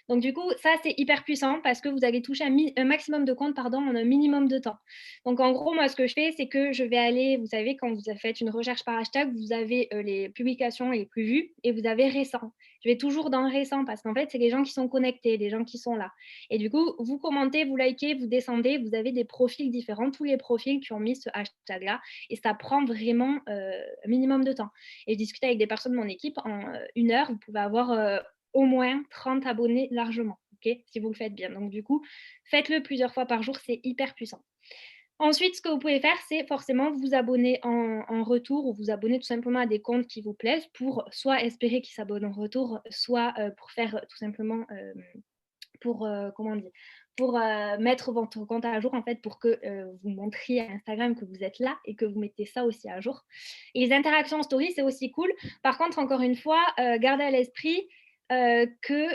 Donc, du coup, ça, c'est hyper puissant parce que vous allez toucher un maximum de comptes en un minimum de temps. Donc, en gros, moi, ce que je fais, c'est que je vais aller, vous savez, quand vous faites une recherche par hashtag, vous avez les publications les plus vues et vous avez récent. Je vais toujours dans récent parce qu'en fait, c'est les gens qui sont connectés, les gens qui sont là. Et du coup, vous commentez, vous likez, vous descendez, vous avez des profils différents, tous les profils qui ont mis ce hashtag-là. Et ça prend vraiment un minimum de temps. Et je discute avec des personnes de mon équipe, en 1 heure, vous pouvez avoir au moins 30 abonnés largement, si vous le faites bien. Donc, du coup, faites-le plusieurs fois par jour, c'est hyper puissant. Ensuite, ce que vous pouvez faire, c'est forcément vous abonner en retour ou vous abonner tout simplement à des comptes qui vous plaisent pour soit espérer qu'ils s'abonnent en retour, soit pour faire tout simplement, comment on dit, pour mettre votre compte à jour, en fait, pour que vous montriez à Instagram que vous êtes là et que vous mettez ça aussi à jour. Et les interactions en story, c'est aussi cool. Par contre, encore une fois, gardez à l'esprit que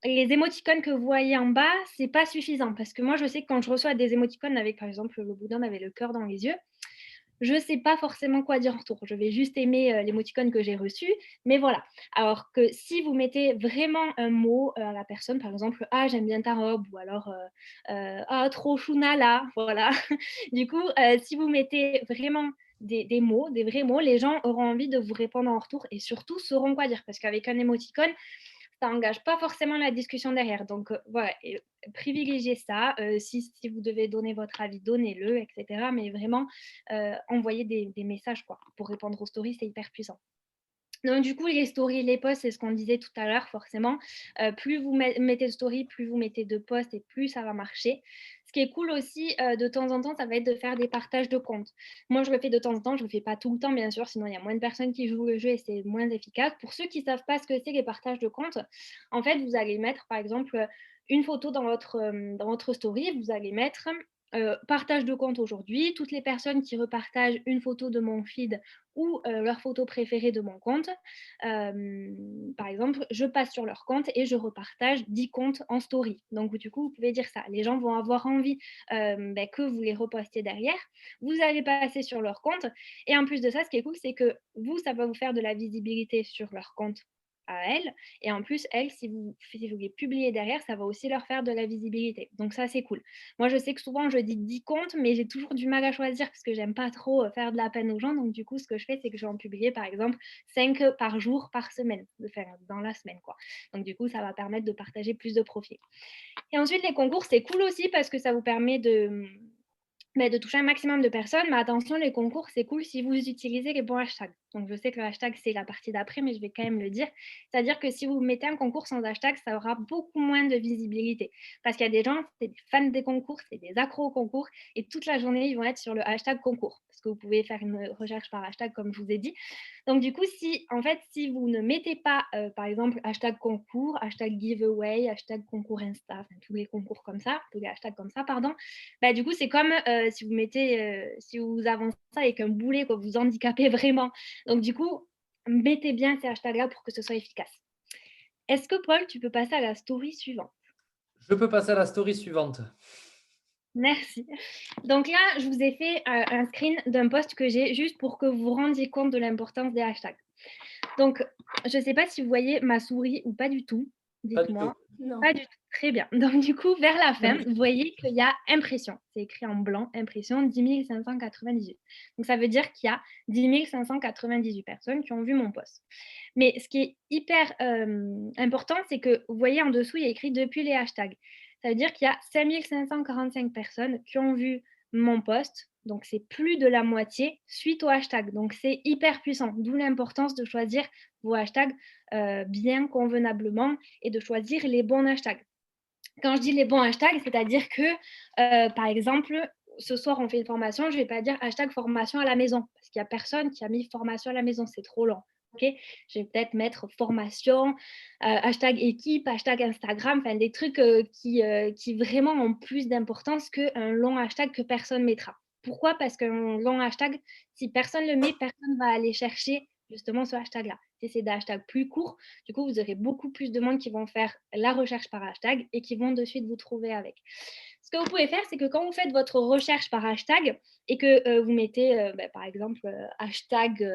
les émoticônes que vous voyez en bas, c'est pas suffisant. Parce que moi, je sais que quand je reçois des émoticônes avec, par exemple, le bonhomme avec le cœur dans les yeux, je ne sais pas forcément quoi dire en retour. Je vais juste aimer l'émoticône que j'ai reçu, mais voilà. Alors que si vous mettez vraiment un mot à la personne, par exemple, ah, j'aime bien ta robe, ou alors, ah, trop chouna là, voilà. Du coup, si vous mettez vraiment des mots, des vrais mots, les gens auront envie de vous répondre en retour et surtout sauront quoi dire. Parce qu'avec un émoticône, ça engage pas forcément la discussion derrière. Donc, voilà, privilégiez ça. Si vous devez donner votre avis, donnez-le, etc. Mais vraiment, envoyez des messages quoi, pour répondre aux stories, c'est hyper puissant. Donc, du coup, les stories, les posts, c'est ce qu'on disait tout à l'heure, forcément. Plus vous mettez de stories, plus vous mettez de posts et plus ça va marcher. Ce qui est cool aussi, de temps en temps, ça va être de faire des partages de comptes. Moi, je le fais de temps en temps, je ne le fais pas tout le temps, bien sûr, sinon il y a moins de personnes qui jouent le jeu et c'est moins efficace. Pour ceux qui ne savent pas ce que c'est les partages de comptes, en fait, vous allez mettre, par exemple, une photo dans votre story, vous allez mettre partage de compte aujourd'hui, toutes les personnes qui repartagent une photo de mon feed ou leur photo préférée de mon compte. Par exemple, je passe sur leur compte et je repartage 10 comptes en story. Donc, du coup, vous pouvez dire ça. Les gens vont avoir envie que vous les repostiez derrière. Vous allez passer sur leur compte. Et en plus de ça, ce qui est cool, c'est que vous, ça va vous faire de la visibilité sur leur compte à elles. Et en plus, elles, si vous les publiez derrière, ça va aussi leur faire de la visibilité. Donc ça, c'est cool. Moi, je sais que souvent, je dis 10 comptes, mais j'ai toujours du mal à choisir parce que j'aime pas trop faire de la peine aux gens. Donc, du coup, ce que je fais, c'est que je vais en publier, par exemple, 5 par jour, par semaine, dans la semaine, quoi. Donc, du coup, ça va permettre de partager plus de profils. Et ensuite, les concours, c'est cool aussi parce que ça vous permet de toucher un maximum de personnes. Mais attention, les concours, c'est cool si vous utilisez les bons hashtags. Donc, je sais que le hashtag, c'est la partie d'après, mais je vais quand même le dire. C'est-à-dire que si vous mettez un concours sans hashtag, ça aura beaucoup moins de visibilité. Parce qu'il y a des gens, c'est des fans des concours, c'est des accros au concours, et toute la journée, ils vont être sur le hashtag concours. Parce que vous pouvez faire une recherche par hashtag, comme je vous ai dit. Donc, du coup, si vous ne mettez pas, par exemple, hashtag concours, hashtag giveaway, hashtag concours Insta, enfin, tous les concours comme ça, tous les hashtags comme ça, pardon, bah, du coup, c'est comme si vous avancez avec un boulet, quoi, vous handicapez vraiment. Donc, du coup, mettez bien ces hashtags-là pour que ce soit efficace. Est-ce que, Paul, tu peux passer à la story suivante? Je peux passer à la story suivante. Merci. Donc là, je vous ai fait un screen d'un post que j'ai juste pour que vous vous rendiez compte de l'importance des hashtags. Donc, je ne sais pas si vous voyez ma souris ou pas du tout. Pas du Dites-moi. tout. Non. Pas du tout. Très bien. Donc, du coup, vers la fin, vous voyez qu'il y a impression. C'est écrit en blanc, impression 10 598. Donc, ça veut dire qu'il y a 10 598 personnes qui ont vu mon post. Mais ce qui est hyper important, c'est que vous voyez en dessous, il y a écrit depuis les hashtags. Ça veut dire qu'il y a 5 545 personnes qui ont vu mon post. Donc, c'est plus de la moitié suite au hashtag. Donc, c'est hyper puissant. D'où l'importance de choisir vos hashtags bien convenablement et de choisir les bons hashtags. Quand je dis les bons hashtags, c'est-à-dire que, par exemple, ce soir, on fait une formation, je ne vais pas dire hashtag formation à la maison, parce qu'il n'y a personne qui a mis formation à la maison, c'est trop long. Okay, je vais peut-être mettre formation, hashtag équipe, hashtag Instagram, enfin des trucs qui vraiment ont plus d'importance qu'un long hashtag que personne mettra. Pourquoi? Parce qu'un long hashtag, si personne le met, personne ne va aller chercher justement ce hashtag-là. Si c'est des hashtags plus courts, du coup, vous aurez beaucoup plus de monde qui vont faire la recherche par hashtag et qui vont de suite vous trouver avec. Ce que vous pouvez faire, c'est que quand vous faites votre recherche par hashtag et que vous mettez, par exemple, hashtag,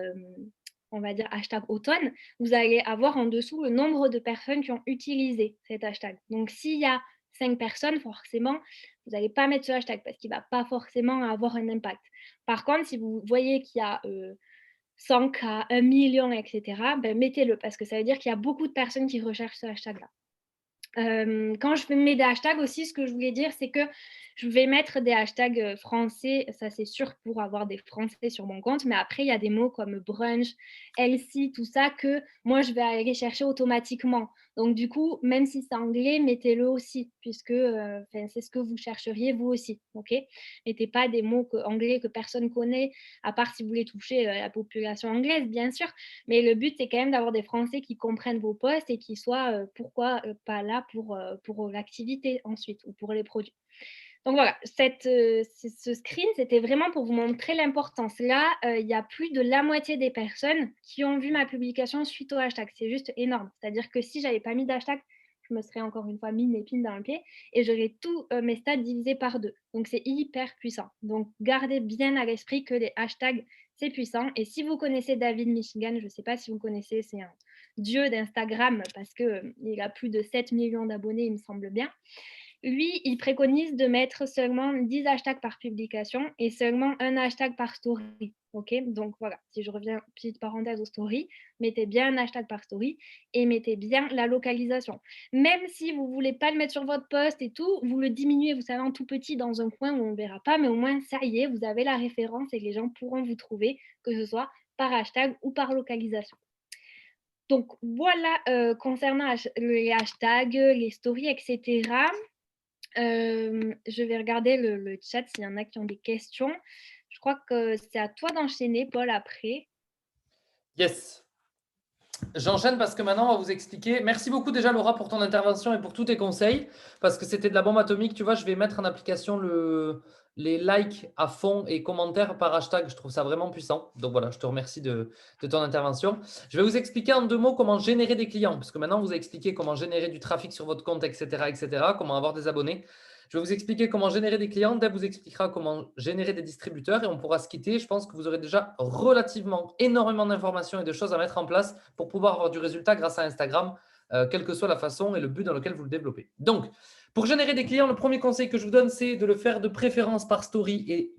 on va dire hashtag automne, vous allez avoir en dessous le nombre de personnes qui ont utilisé cet hashtag. Donc, s'il y a 5 personnes, forcément, vous n'allez pas mettre ce hashtag parce qu'il ne va pas forcément avoir un impact. Par contre, si vous voyez qu'il y a 100K, 1 million, etc., ben, mettez-le parce que ça veut dire qu'il y a beaucoup de personnes qui recherchent ce hashtag-là. Quand je mets des hashtags aussi, ce que je voulais dire, c'est que je vais mettre des hashtags français, ça c'est sûr pour avoir des français sur mon compte, mais après il y a des mots comme brunch, healthy, tout ça que moi je vais aller chercher automatiquement. Donc du coup, même si c'est anglais, mettez-le aussi, puisque c'est ce que vous chercheriez vous aussi, ok? Mettez pas des mots anglais que personne connaît, à part si vous voulez toucher la population anglaise, bien sûr, mais le but c'est quand même d'avoir des Français qui comprennent vos posts et qui soient, pourquoi pas là pour l'activité ensuite ou pour les produits. Donc voilà, ce screen, c'était vraiment pour vous montrer l'importance. Là, il y a plus de la moitié des personnes qui ont vu ma publication suite au hashtag. C'est juste énorme. C'est-à-dire que si je n'avais pas mis d'hashtag, je me serais encore une fois mis une épine dans le pied et j'aurais tous mes stats divisés par 2. Donc, c'est hyper puissant. Donc, gardez bien à l'esprit que les hashtags, c'est puissant. Et si vous connaissez David Michigan, je ne sais pas si vous connaissez, c'est un dieu d'Instagram parce qu'il a plus de 7 millions d'abonnés, il me semble bien. Lui, il préconise de mettre seulement 10 hashtags par publication et seulement un hashtag par story. Ok, donc voilà, si je reviens, petite parenthèse aux stories, mettez bien un hashtag par story et mettez bien la localisation. Même si vous ne voulez pas le mettre sur votre post et tout, vous le diminuez, vous savez, en tout petit dans un coin où on ne verra pas, mais au moins, ça y est, vous avez la référence et les gens pourront vous trouver, que ce soit par hashtag ou par localisation. Donc voilà, concernant les hashtags, les stories, etc. Je vais regarder le chat s'il y en a qui ont des questions. Je crois que c'est à toi d'enchaîner, Paul, après. Yes. J'enchaîne parce que maintenant, on va vous expliquer. Merci beaucoup déjà, Laura, pour ton intervention et pour tous tes conseils, parce que c'était de la bombe atomique. Tu vois, je vais mettre en application les likes à fond et commentaires par hashtag. Je trouve ça vraiment puissant. Donc voilà, je te remercie de ton intervention. Je vais vous expliquer en 2 mots comment générer des clients, parce que maintenant, on vous a expliqué comment générer du trafic sur votre compte, etc., etc., comment avoir des abonnés. Je vais vous expliquer comment générer des clients. Deb vous expliquera comment générer des distributeurs et on pourra se quitter. Je pense que vous aurez déjà relativement énormément d'informations et de choses à mettre en place pour pouvoir avoir du résultat grâce à Instagram, quelle que soit la façon et le but dans lequel vous le développez. Donc, pour générer des clients, le premier conseil que je vous donne, c'est de le faire de préférence par story et,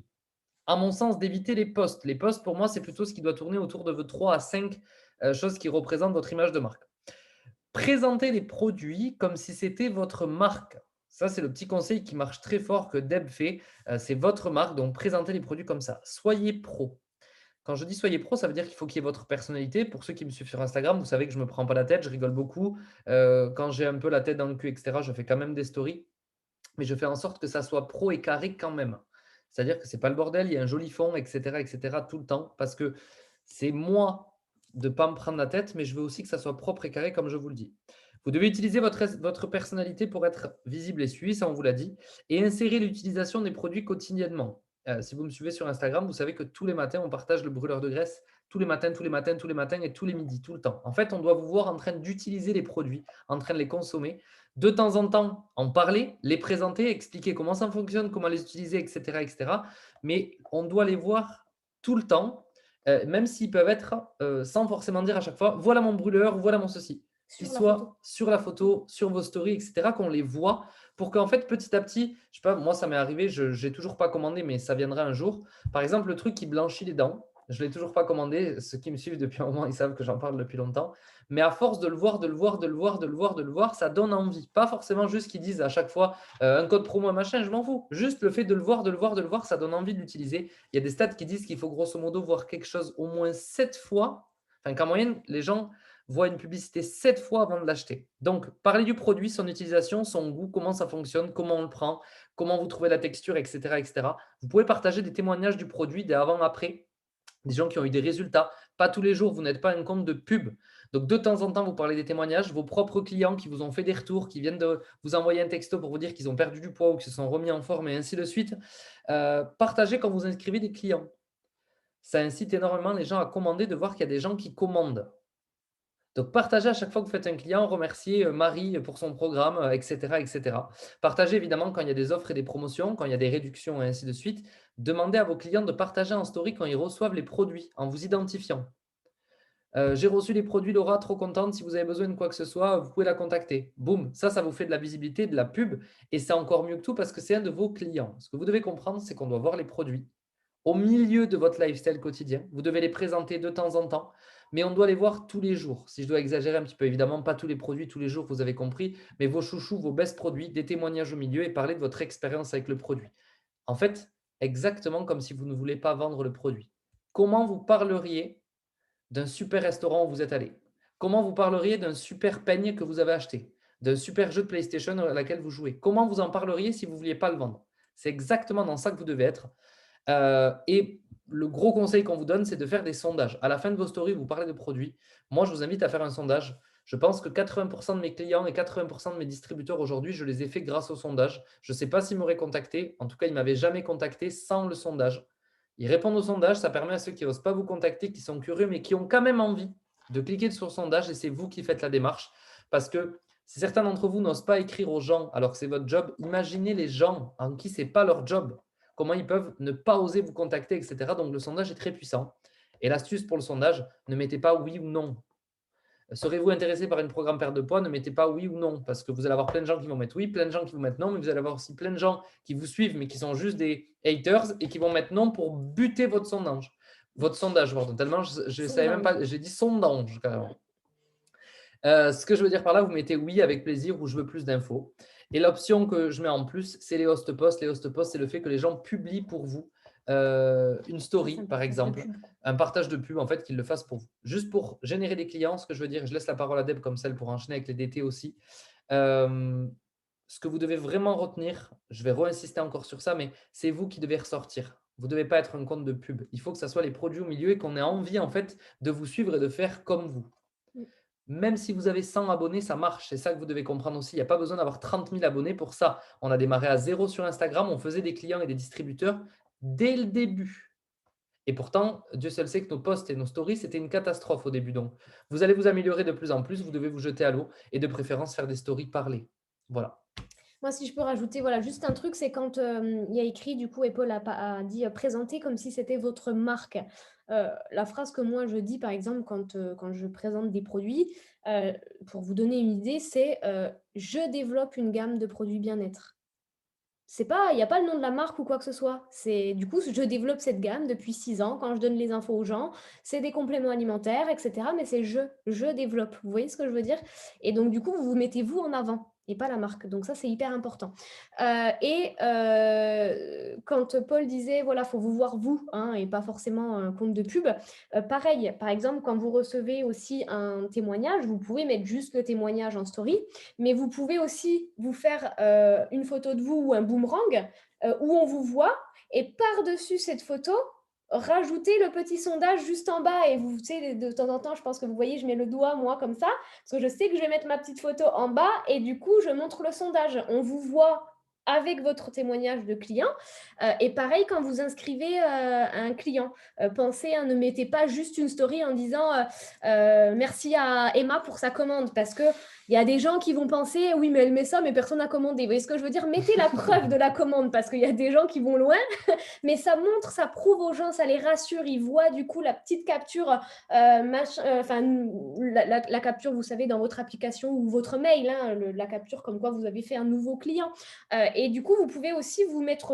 à mon sens, d'éviter les posts. Les posts, pour moi, c'est plutôt ce qui doit tourner autour de vos 3 à 5 choses qui représentent votre image de marque. Présentez les produits comme si c'était votre marque. Ça, c'est le petit conseil qui marche très fort que Deb fait. C'est votre marque, donc présentez les produits comme ça. Soyez pro. Quand je dis soyez pro, ça veut dire qu'il faut qu'il y ait votre personnalité. Pour ceux qui me suivent sur Instagram, vous savez que je ne me prends pas la tête, je rigole beaucoup. Quand j'ai un peu la tête dans le cul, etc., je fais quand même des stories. Mais je fais en sorte que ça soit pro et carré quand même. C'est-à-dire que ce n'est pas le bordel, il y a un joli fond, etc., tout le temps. Parce que c'est moi de ne pas me prendre la tête, mais je veux aussi que ça soit propre et carré, comme je vous le dis. Vous devez utiliser votre personnalité pour être visible et suivi, ça on vous l'a dit, et insérer l'utilisation des produits quotidiennement. Si vous me suivez sur Instagram, vous savez que tous les matins, on partage le brûleur de graisse, tous les matins et tous les midis, tout le temps. En fait, on doit vous voir en train d'utiliser les produits, en train de les consommer, de temps en temps en parler, les présenter, expliquer comment ça fonctionne, comment les utiliser, etc. Mais on doit les voir tout le temps, même s'ils peuvent être sans forcément dire à chaque fois, voilà mon brûleur, voilà mon ceci. Qu'ils soient sur la photo, sur vos stories, etc., qu'on les voit pour qu'en fait, petit à petit, je sais pas, moi, ça m'est arrivé, je n'ai toujours pas commandé, mais ça viendra un jour. Par exemple, le truc qui blanchit les dents, Je ne l'ai toujours pas commandé. Ceux qui me suivent depuis un moment, ils savent que j'en parle depuis longtemps. Mais à force de le voir, ça donne envie. Pas forcément juste qu'ils disent à chaque fois un code promo, un machin, je m'en fous. Juste le fait de le voir, ça donne envie de l'utiliser. Il y a des stats qui disent qu'il faut grosso modo voir quelque chose au moins 7 fois. Enfin, qu'en moyenne, les gens voient une publicité 7 fois avant de l'acheter. Donc, parler du produit, son utilisation, son goût, comment ça fonctionne, comment on le prend, comment vous trouvez la texture, etc., etc. Vous pouvez partager des témoignages du produit, des avant-après, des gens qui ont eu des résultats. Pas tous les jours, vous n'êtes pas un compte de pub. Donc, de temps en temps, vous parlez des témoignages, vos propres clients qui vous ont fait des retours, qui viennent de vous envoyer un texto pour vous dire qu'ils ont perdu du poids ou qu'ils se sont remis en forme et ainsi de suite. Partagez quand vous inscrivez des clients. Ça incite énormément les gens à commander, de voir qu'il y a des gens qui commandent. Donc, partagez à chaque fois que vous faites un client, remerciez Marie pour son programme, etc., etc. Partagez évidemment quand il y a des offres et des promotions, quand il y a des réductions et ainsi de suite. Demandez à vos clients de partager en story quand ils reçoivent les produits en vous identifiant. J'ai reçu les produits Laura, trop contente. Si vous avez besoin de quoi que ce soit, vous pouvez la contacter. Boum, ça vous fait de la visibilité, de la pub. Et c'est encore mieux que tout parce que c'est un de vos clients. Ce que vous devez comprendre, c'est qu'on doit voir les produits au milieu de votre lifestyle quotidien. Vous devez les présenter de temps en temps, mais on doit les voir tous les jours. Si je dois exagérer un petit peu, évidemment, pas tous les produits tous les jours, vous avez compris, mais vos chouchous, vos best produits, des témoignages au milieu et parler de votre expérience avec le produit. En fait, exactement comme si vous ne voulez pas vendre le produit. Comment vous parleriez d'un super restaurant où vous êtes allé? Comment vous parleriez d'un super peigne que vous avez acheté? D'un super jeu de PlayStation à laquelle vous jouez? Comment vous en parleriez si vous ne vouliez pas le vendre? C'est exactement dans ça que vous devez être. Et le gros conseil qu'on vous donne, c'est de faire des sondages. À la fin de vos stories, vous parlez de produits. Moi, je vous invite à faire un sondage. Je pense que 80% de mes clients et 80% de mes distributeurs aujourd'hui, je les ai fait grâce au sondage. Je ne sais pas s'ils m'auraient contacté. En tout cas, ils ne m'avaient jamais contacté sans le sondage. Ils répondent au sondage. Ça permet à ceux qui n'osent pas vous contacter, qui sont curieux, mais qui ont quand même envie de cliquer sur le sondage. Et c'est vous qui faites la démarche. Parce que si certains d'entre vous n'osent pas écrire aux gens alors que c'est votre job, imaginez les gens en qui ce n'est pas leur job. Comment ils peuvent ne pas oser vous contacter, etc. Donc, le sondage est très puissant. Et l'astuce pour le sondage, ne mettez pas oui ou non. Serez-vous intéressé par un programme perte de poids? Ne mettez pas oui ou non, parce que vous allez avoir plein de gens qui vont mettre oui, plein de gens qui vont mettre non, mais vous allez avoir aussi plein de gens qui vous suivent, mais qui sont juste des haters et qui vont mettre non pour buter votre sondage. Votre sondage, pardon. Tellement je ne savais même pas, j'ai dit sondage carrément. Ce que je veux dire par là, vous mettez oui avec plaisir ou je veux plus d'infos. Et l'option que je mets en plus, c'est les host posts. Les host posts, c'est le fait que les gens publient pour vous une story, par exemple, un partage de pub, en fait, qu'ils le fassent pour vous. Juste pour générer des clients, ce que je veux dire, je laisse la parole à Deb comme celle pour enchaîner avec les DT aussi. Ce que vous devez vraiment retenir, je vais re-insister encore sur ça, mais c'est vous qui devez ressortir. Vous ne devez pas être un compte de pub. Il faut que ce soit les produits au milieu et qu'on ait envie, en fait, de vous suivre et de faire comme vous. Même si vous avez 100 abonnés, ça marche. C'est ça que vous devez comprendre aussi. Il n'y a pas besoin d'avoir 30 000 abonnés pour ça. On a démarré à 0 sur Instagram. On faisait des clients et des distributeurs dès le début. Et pourtant, Dieu seul sait que nos posts et nos stories, c'était une catastrophe au début. Donc, vous allez vous améliorer de plus en plus. Vous devez vous jeter à l'eau et de préférence faire des stories parlées. Voilà. Moi, si je peux rajouter, voilà, juste un truc, c'est quand il y a écrit, du coup, et Paul a dit présenter comme si c'était votre marque. La phrase que moi je dis, par exemple, quand je présente des produits, pour vous donner une idée, c'est je développe une gamme de produits bien-être. Il n'y a pas le nom de la marque ou quoi que ce soit. C'est du coup, je développe cette gamme depuis 6 ans. Quand je donne les infos aux gens, c'est des compléments alimentaires, etc. Mais c'est je développe. Vous voyez ce que je veux dire? Et donc, du coup, vous vous mettez vous en avant et pas la marque. Donc ça, c'est hyper important. Quand Paul disait, voilà, faut vous voir vous, hein, et pas forcément un compte de pub, pareil, par exemple, quand vous recevez aussi un témoignage, vous pouvez mettre juste le témoignage en story, mais vous pouvez aussi vous faire une photo de vous ou un boomerang où on vous voit, et par-dessus cette photo, rajouter le petit sondage juste en bas. Et vous savez, de temps en temps, je pense que vous voyez, je mets le doigt, moi, comme ça, parce que je sais que je vais mettre ma petite photo en bas, et du coup, je montre le sondage. On vous voit avec votre témoignage de client. Et pareil, quand vous inscrivez un client, pensez, ne mettez pas juste une story en disant merci à Emma pour sa commande, parce que Il y a des gens qui vont penser, oui, mais elle met ça, mais personne n'a commandé. Vous voyez ce que je veux dire? Mettez la preuve de la commande parce qu'il y a des gens qui vont loin, mais ça montre, ça prouve aux gens, ça les rassure. Ils voient du coup la petite capture, la capture, vous savez, dans votre application ou votre mail, hein, la capture comme quoi vous avez fait un nouveau client. Et du coup, vous pouvez aussi vous mettre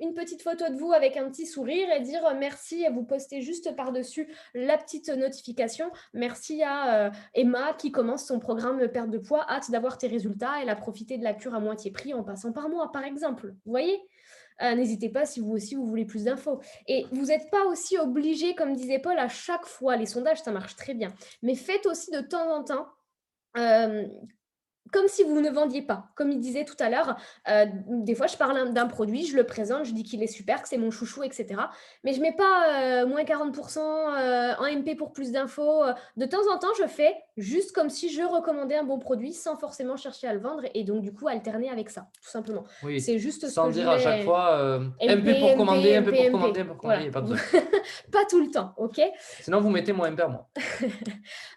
une petite photo de vous avec un petit sourire et dire merci, et vous postez juste par-dessus la petite notification. Merci à Emma qui commence son programme perte de poids, hâte d'avoir tes résultats. Elle a profité de la cure à moitié prix en passant par moi, par exemple. Vous voyez? N'hésitez pas si vous aussi vous voulez plus d'infos. Et vous n'êtes pas aussi obligé, comme disait Paul, à chaque fois. Les sondages, ça marche très bien. Mais faites aussi de temps en temps comme si vous ne vendiez pas. Comme il disait tout à l'heure, des fois, je parle d'un produit, je le présente, je dis qu'il est super, que c'est mon chouchou, etc. Mais je ne mets pas moins 40% en MP pour plus d'infos. De temps en temps, je fais juste comme si je recommandais un bon produit sans forcément chercher à le vendre et donc, du coup, alterner avec ça, tout simplement. Oui, C'est juste ce sans que je dire à chaque voulais. fois MP MP, pour commander, MP, MP pour MP. commander, MP pour commander, il n'y a pas besoin. Pas tout le temps, ok? Sinon, vous mettez mon MP à moi.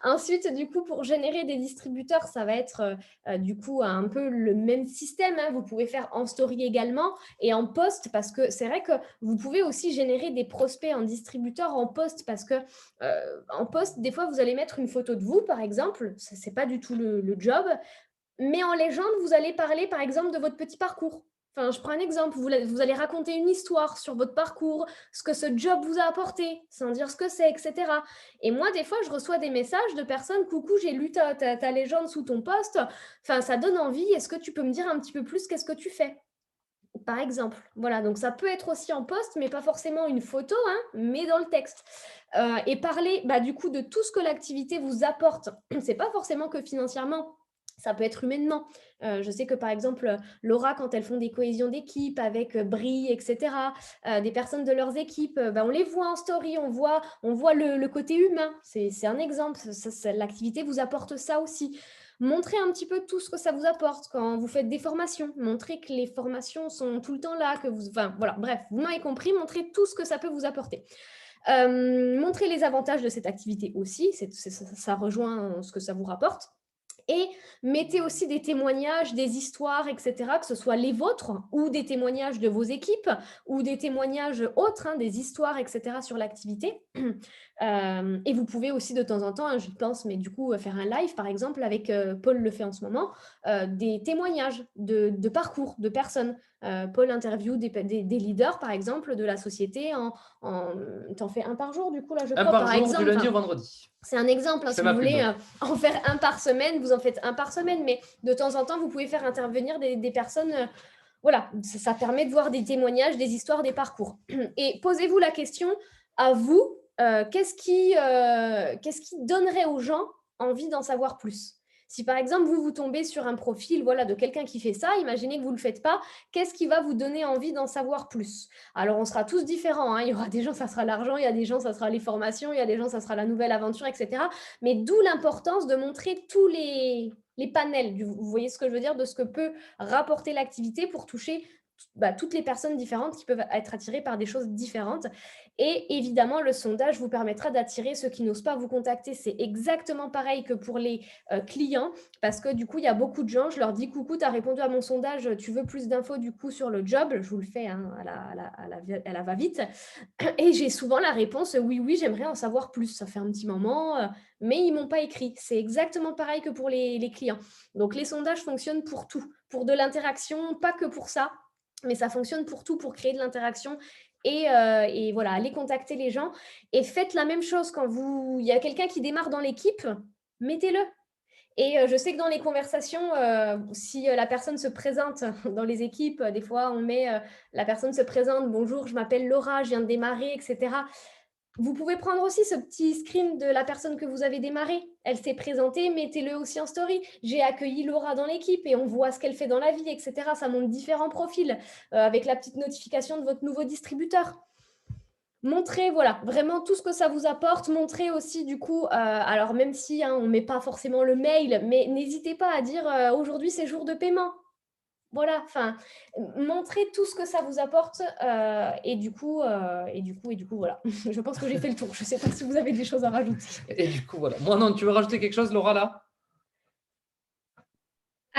Ensuite, du coup, pour générer des distributeurs, ça va être du coup un peu le même système. Hein. Vous pouvez faire en story également et en post parce que c'est vrai que vous pouvez aussi générer des prospects en distributeur en post parce que en post, des fois, vous allez mettre une photo de vous, par exemple. Ce n'est pas du tout le job. Mais en légende, vous allez parler, par exemple, de votre petit parcours. Enfin, je prends un exemple, vous allez raconter une histoire sur votre parcours, ce que ce job vous a apporté, sans dire ce que c'est, etc. Et moi, des fois, je reçois des messages de personnes, coucou, j'ai lu ta légende sous ton post, enfin, ça donne envie, est-ce que tu peux me dire un petit peu plus qu'est-ce que tu fais? Par exemple, voilà, donc ça peut être aussi en post, mais pas forcément une photo, hein, mais dans le texte. Et parler du coup de tout ce que l'activité vous apporte, c'est pas forcément que financièrement, ça peut être humainement. Je sais que par exemple, Laura, quand elles font des cohésions d'équipe avec Brie, etc., des personnes de leurs équipes, on les voit en story, on voit le côté humain. C'est un exemple. L'activité vous apporte ça aussi. Montrez un petit peu tout ce que ça vous apporte quand vous faites des formations. Montrez que les formations sont tout le temps là, que vous... Enfin, voilà, bref, vous m'avez compris, montrez tout ce que ça peut vous apporter. Montrez les avantages de cette activité aussi, ça rejoint ce que ça vous rapporte. Et mettez aussi des témoignages, des histoires, etc., que ce soit les vôtres ou des témoignages de vos équipes ou des témoignages autres, hein, des histoires, etc., sur l'activité. Et vous pouvez aussi de temps en temps, hein, je pense, mais du coup, faire un live, par exemple, avec Paul le fait en ce moment, des témoignages de parcours de personnes. Paul interview des leaders, par exemple, de la société. T'en fais un par jour, du coup, là, je crois, par jour, exemple. du lundi au vendredi. C'est un exemple, hein, si vous voulez en faire un par semaine, vous en faites un par semaine, mais de temps en temps, vous pouvez faire intervenir des personnes. Voilà, ça permet de voir des témoignages, des histoires, des parcours. Et posez-vous la question, à vous, qu'est-ce qui donnerait aux gens envie d'en savoir plus? Si par exemple, vous tombez sur un profil de quelqu'un qui fait ça, imaginez que vous ne le faites pas, qu'est-ce qui va vous donner envie d'en savoir plus? Alors, on sera tous différents. Hein. Il y aura des gens, ça sera l'argent, il y a des gens, ça sera les formations, il y a des gens, ça sera la nouvelle aventure, etc. Mais d'où l'importance de montrer tous les panels, vous voyez ce que je veux dire, de ce que peut rapporter l'activité pour toucher toutes les personnes différentes qui peuvent être attirées par des choses différentes. Et évidemment, le sondage vous permettra d'attirer ceux qui n'osent pas vous contacter. C'est exactement pareil que pour les clients, parce que du coup, il y a beaucoup de gens, je leur dis, coucou, tu as répondu à mon sondage, tu veux plus d'infos du coup sur le job? Je vous le fais hein, à la va-vite. Et j'ai souvent la réponse, oui, j'aimerais en savoir plus. Ça fait un petit moment, mais ils ne m'ont pas écrit. C'est exactement pareil que pour les clients. Donc, les sondages fonctionnent pour tout, pour de l'interaction, pas que pour ça, mais ça fonctionne pour tout, pour créer de l'interaction et voilà, allez contacter les gens et faites la même chose quand il y a quelqu'un qui démarre dans l'équipe, mettez-le. Et je sais que dans les conversations, si la personne se présente dans les équipes, des fois on met la personne se présente, bonjour, je m'appelle Laura, je viens de démarrer, etc. Vous pouvez prendre aussi ce petit screen de la personne que vous avez démarré. Elle s'est présentée, mettez-le aussi en story. J'ai accueilli Laura dans l'équipe et on voit ce qu'elle fait dans la vie, etc. Ça montre différents profils avec la petite notification de votre nouveau distributeur. Montrez, vraiment tout ce que ça vous apporte. Montrez aussi, du coup, alors même si on ne met pas forcément le mail, mais n'hésitez pas à dire aujourd'hui, c'est jour de paiement. Voilà, montrez tout ce que ça vous apporte et du coup, voilà. Je pense que j'ai fait le tour. Je ne sais pas si vous avez des choses à rajouter. Et du coup, voilà. Moi, non, tu veux rajouter quelque chose, Laura, là?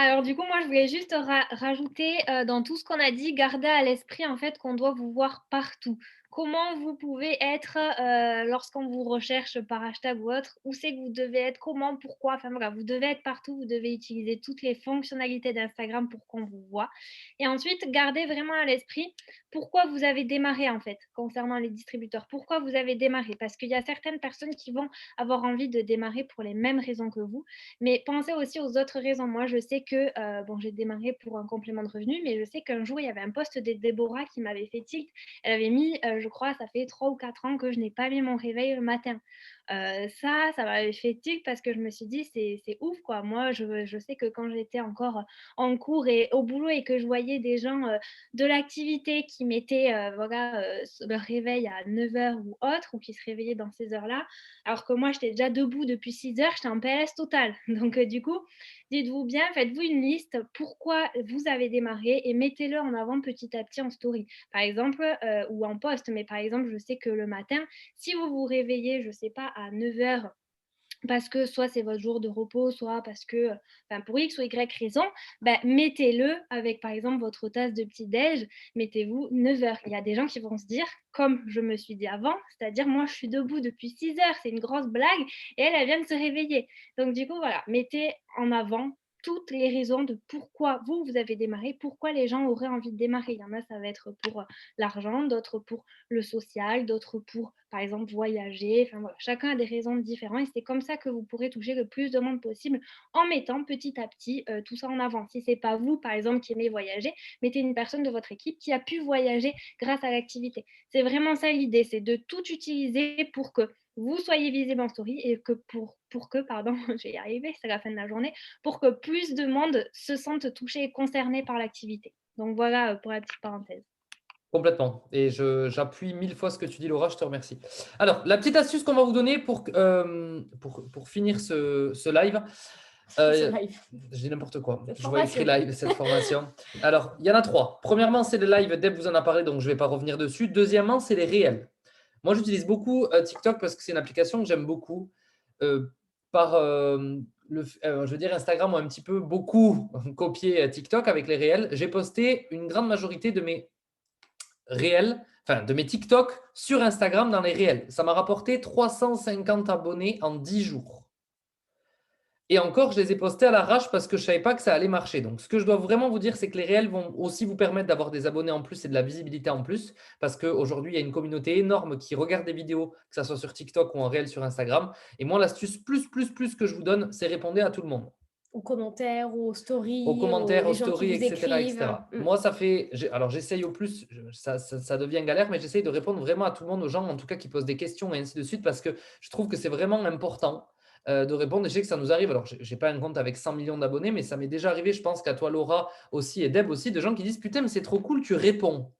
Alors du coup, moi, je voulais juste rajouter dans tout ce qu'on a dit, garder à l'esprit en fait qu'on doit vous voir partout. Comment vous pouvez être lorsqu'on vous recherche par hashtag ou autre, où c'est que vous devez être, comment, pourquoi, enfin voilà, vous devez être partout, vous devez utiliser toutes les fonctionnalités d'Instagram pour qu'on vous voit. Et ensuite, gardez vraiment à l'esprit pourquoi vous avez démarré en fait, concernant les distributeurs. Pourquoi vous avez démarré? Parce qu'il y a certaines personnes qui vont avoir envie de démarrer pour les mêmes raisons que vous. Mais pensez aussi aux autres raisons. Moi, je sais que, bon, j'ai démarré pour un complément de revenu, mais je sais qu'un jour, il y avait un post de Déborah qui m'avait fait tilt. Elle avait mis, je crois, ça fait 3 ou 4 ans que je n'ai pas mis mon réveil le matin. Ça m'avait fait tilt parce que je me suis dit: «C'est ouf, quoi». Moi, je sais que quand j'étais encore en cours et au boulot et que je voyais des gens, de l'activité qui mettaient, voilà, leur réveil à 9 heures ou autre, ou qui se réveillaient dans ces heures-là, alors que moi, j'étais déjà debout depuis 6 heures, j'étais en PLS total. Donc, du coup, dites-vous bien, faites-vous une liste pourquoi vous avez démarré et mettez-le en avant petit à petit en story. Par exemple, ou en post, mais par exemple, je sais que le matin, si vous vous réveillez, je ne sais pas, à 9 heures parce que soit c'est votre jour de repos, soit parce que, enfin, pour X ou Y raison, bah, mettez-le avec, par exemple, votre tasse de petit déj, mettez-vous 9 heures. Il y a des gens qui vont se dire, comme je me suis dit avant, c'est-à-dire moi je suis debout depuis 6 heures, c'est une grosse blague, et elle vient de se réveiller. Donc du coup, voilà, mettez en avant toutes les raisons de pourquoi vous avez démarré, pourquoi les gens auraient envie de démarrer. Il y en a, ça va être pour l'argent, d'autres pour le social, d'autres pour, par exemple, voyager. Enfin voilà, chacun a des raisons différentes et c'est comme ça que vous pourrez toucher le plus de monde possible en mettant petit à petit tout ça en avant. Si c'est pas vous, par exemple, qui aimez voyager, mettez une personne de votre équipe qui a pu voyager grâce à l'activité. C'est vraiment ça l'idée, c'est de tout utiliser pour que vous soyez visible en story et que pour que, pardon, je vais y arriver, c'est la fin de la journée, pour que plus de monde se sente touché et concerné par l'activité. Donc voilà pour la petite parenthèse. Complètement. Et j'appuie 1000 fois ce que tu dis, Laura, je te remercie. Alors, la petite astuce qu'on va vous donner pour finir ce live, Ce euh, live. je dis n'importe quoi. Cette Je vois écrit formation. live, cette formation. Alors, il y en a 3. Premièrement, c'est le live. Deb vous en a parlé, donc je ne vais pas revenir dessus. Deuxièmement, c'est les réels. Moi, j'utilise beaucoup TikTok parce que c'est une application que j'aime beaucoup. Euh, je veux dire, Instagram a un petit peu beaucoup copié TikTok avec les réels. J'ai posté une grande majorité de mes réels, enfin de mes TikTok sur Instagram dans les réels. Ça m'a rapporté 350 abonnés en 10 jours. Et encore, je les ai postés à l'arrache parce que je ne savais pas que ça allait marcher. Donc, ce que je dois vraiment vous dire, c'est que les réels vont aussi vous permettre d'avoir des abonnés en plus et de la visibilité en plus. Parce qu'aujourd'hui, il y a une communauté énorme qui regarde des vidéos, que ce soit sur TikTok ou en réel sur Instagram. Et moi, l'astuce plus que je vous donne, c'est répondre à tout le monde. Aux commentaires, aux Aux stories, commentaires, aux les gens qui stories, vous etc. écrivent. etc. Moi, ça fait. Alors, j'essaye au plus, ça devient galère, mais j'essaye de répondre vraiment à tout le monde, aux gens en tout cas qui posent des questions et ainsi de suite, parce que je trouve que c'est vraiment important de répondre. Et je sais que ça nous arrive. Alors, je n'ai pas un compte avec 100 millions d'abonnés, mais ça m'est déjà arrivé, je pense qu'à toi, Laura aussi, et Deb aussi, de gens qui disent putain, mais c'est trop cool, tu réponds.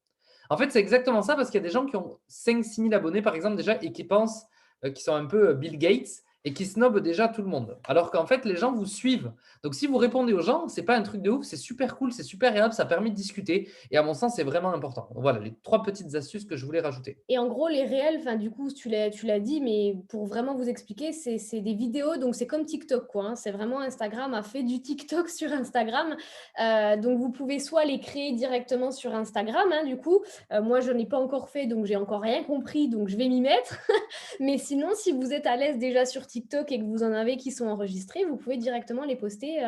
En fait, c'est exactement ça, parce qu'il y a des gens qui ont 5-6 000 abonnés, par exemple, déjà, et qui pensent qu'ils sont un peu Bill Gates et qui snobent déjà tout le monde. Alors qu'en fait, les gens vous suivent. Donc, si vous répondez aux gens, ce n'est pas un truc de ouf, c'est super cool, c'est super agréable, ça permet de discuter. Et à mon sens, c'est vraiment important. Donc, voilà les 3 petites astuces que je voulais rajouter. Et en gros, les réels, enfin, du coup, tu l'as dit, mais pour vraiment vous expliquer, c'est des vidéos, donc c'est comme TikTok, quoi, hein. C'est vraiment Instagram a fait du TikTok sur Instagram. Donc, vous pouvez soit les créer directement sur Instagram, hein, du coup. Moi, je n'ai pas encore fait, donc j'ai encore rien compris, donc je vais m'y mettre. Mais sinon, si vous êtes à l'aise déjà sur TikTok et que vous en avez qui sont enregistrés, vous pouvez directement les poster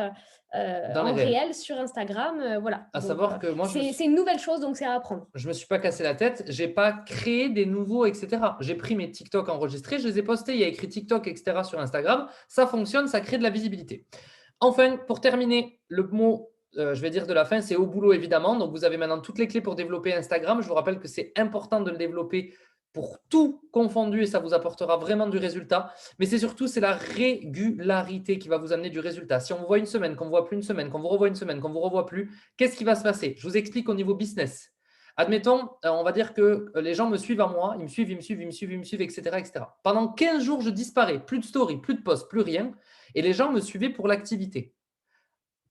Dans les en réels. réel sur Instagram. Voilà. À Donc, savoir que moi, c'est une nouvelle chose, donc c'est à apprendre. je me suis pas cassé la tête, j'ai pas créé des nouveaux, etc. J'ai pris mes TikTok enregistrés, je les ai postés, il y a écrit TikTok, etc. sur Instagram. Ça fonctionne, ça crée de la visibilité. Enfin, pour terminer, le mot, je vais dire de la fin, c'est au boulot évidemment. Donc, vous avez maintenant toutes les clés pour développer Instagram. Je vous rappelle que c'est important de le développer pour tout confondu et ça vous apportera vraiment du résultat. Mais c'est surtout, c'est la régularité qui va vous amener du résultat. Si on vous voit une semaine, qu'on ne vous voit plus une semaine, qu'on vous revoit une semaine, qu'on ne vous revoit plus, qu'est-ce qui va se passer? Je vous explique au niveau business. Admettons, on va dire que les gens me suivent à moi, ils me suivent, etc., etc. Pendant 15 jours, je disparais. Plus de story, plus de posts, plus rien. Et les gens me suivaient pour l'activité.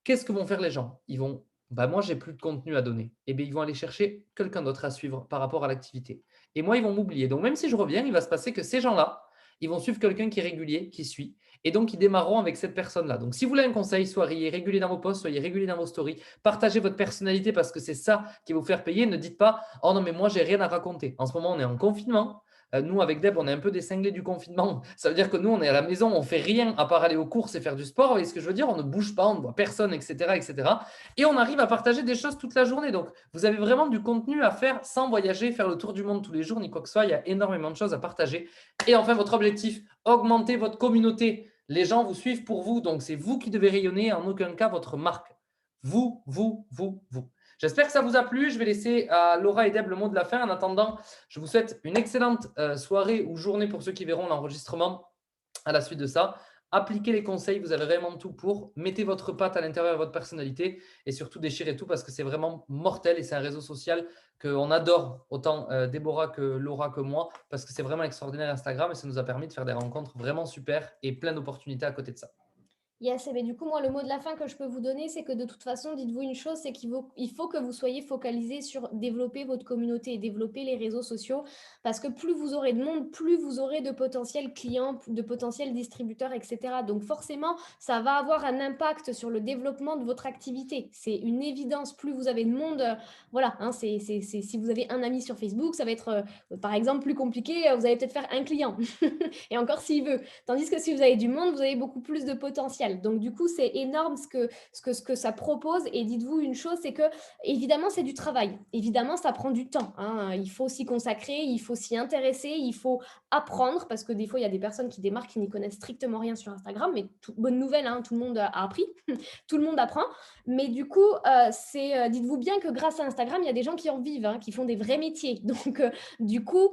Qu'est-ce que vont faire les gens? Ils vont, moi, j'ai plus de contenu à donner. Et bien, ils vont aller chercher quelqu'un d'autre à suivre par rapport à l'activité. Et moi, ils vont m'oublier. Donc, même si je reviens, il va se passer que ces gens-là, ils vont suivre quelqu'un qui est régulier, qui suit. Et donc, ils démarreront avec cette personne-là. Donc, si vous voulez un conseil, soyez régulier dans vos posts, soyez régulier dans vos stories. Partagez votre personnalité parce que c'est ça qui va vous faire payer. Ne dites pas « Oh non, mais moi, j'ai rien à raconter ». En ce moment, on est en confinement. Nous, avec Deb, on est un peu des cinglés du confinement. Ça veut dire que nous, on est à la maison, on ne fait rien à part aller aux courses et faire du sport. Vous voyez ce que je veux dire? On ne bouge pas, on ne voit personne, etc., etc. Et on arrive à partager des choses toute la journée. Donc, vous avez vraiment du contenu à faire sans voyager, faire le tour du monde tous les jours, ni quoi que ce soit. Il y a énormément de choses à partager. Et enfin, votre objectif, augmenter votre communauté. Les gens vous suivent pour vous. Donc, c'est vous qui devez rayonner, en aucun cas votre marque. Vous, vous, vous, vous. J'espère que ça vous a plu. Je vais laisser à Laura et Deb le mot de la fin. En attendant, je vous souhaite une excellente soirée ou journée pour ceux qui verront l'enregistrement à la suite de ça. Appliquez les conseils, vous avez vraiment tout pour. Mettez votre patte à l'intérieur de votre personnalité et surtout déchirez tout parce que c'est vraiment mortel et c'est un réseau social qu'on adore, autant Déborah que Laura que moi, parce que c'est vraiment extraordinaire Instagram et ça nous a permis de faire des rencontres vraiment super et plein d'opportunités à côté de ça. Yes, et bien du coup, moi, le mot de la fin que je peux vous donner, c'est que de toute façon, dites-vous une chose, c'est il faut que vous soyez focalisé sur développer votre communauté et développer les réseaux sociaux, parce que plus vous aurez de monde, plus vous aurez de potentiels clients, de potentiels distributeurs, etc. Donc forcément, ça va avoir un impact sur le développement de votre activité. C'est une évidence, plus vous avez de monde, voilà, hein, si vous avez un ami sur Facebook, ça va être, par exemple, plus compliqué, vous allez peut-être faire un client, et encore s'il veut. Tandis que si vous avez du monde, vous avez beaucoup plus de potentiel. Donc, du coup, c'est énorme ce que ça propose. Et dites-vous une chose, c'est que, évidemment, c'est du travail. Évidemment, ça prend du temps, hein. Il faut s'y consacrer, il faut s'y intéresser, il faut apprendre, parce que des fois, il y a des personnes qui démarrent qui n'y connaissent strictement rien sur Instagram, mais bonne nouvelle, hein, tout le monde a appris, tout le monde apprend. Mais du coup, dites-vous bien que grâce à Instagram, il y a des gens qui en vivent, hein, qui font des vrais métiers. Donc, du coup,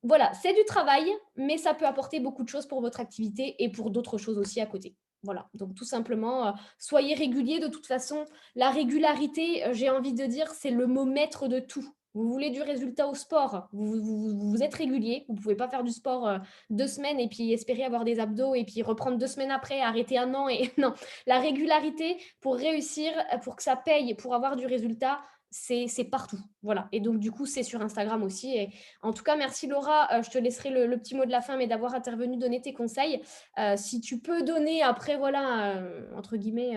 voilà, c'est du travail, mais ça peut apporter beaucoup de choses pour votre activité et pour d'autres choses aussi à côté. Voilà, donc tout simplement, soyez réguliers. De toute façon, la régularité, j'ai envie de dire, c'est le mot maître de tout. Vous voulez du résultat au sport, vous êtes régulier. Vous ne pouvez pas faire du sport 2 semaines et puis espérer avoir des abdos et puis reprendre 2 semaines après, arrêter un an. Et non, la régularité pour réussir, pour que ça paye, pour avoir du résultat, c'est partout. Voilà. Et donc, du coup, c'est sur Instagram aussi. Et en tout cas, merci Laura. Je te laisserai le petit mot de la fin, mais d'avoir intervenu, donner tes conseils. Si tu peux donner après, voilà, entre guillemets,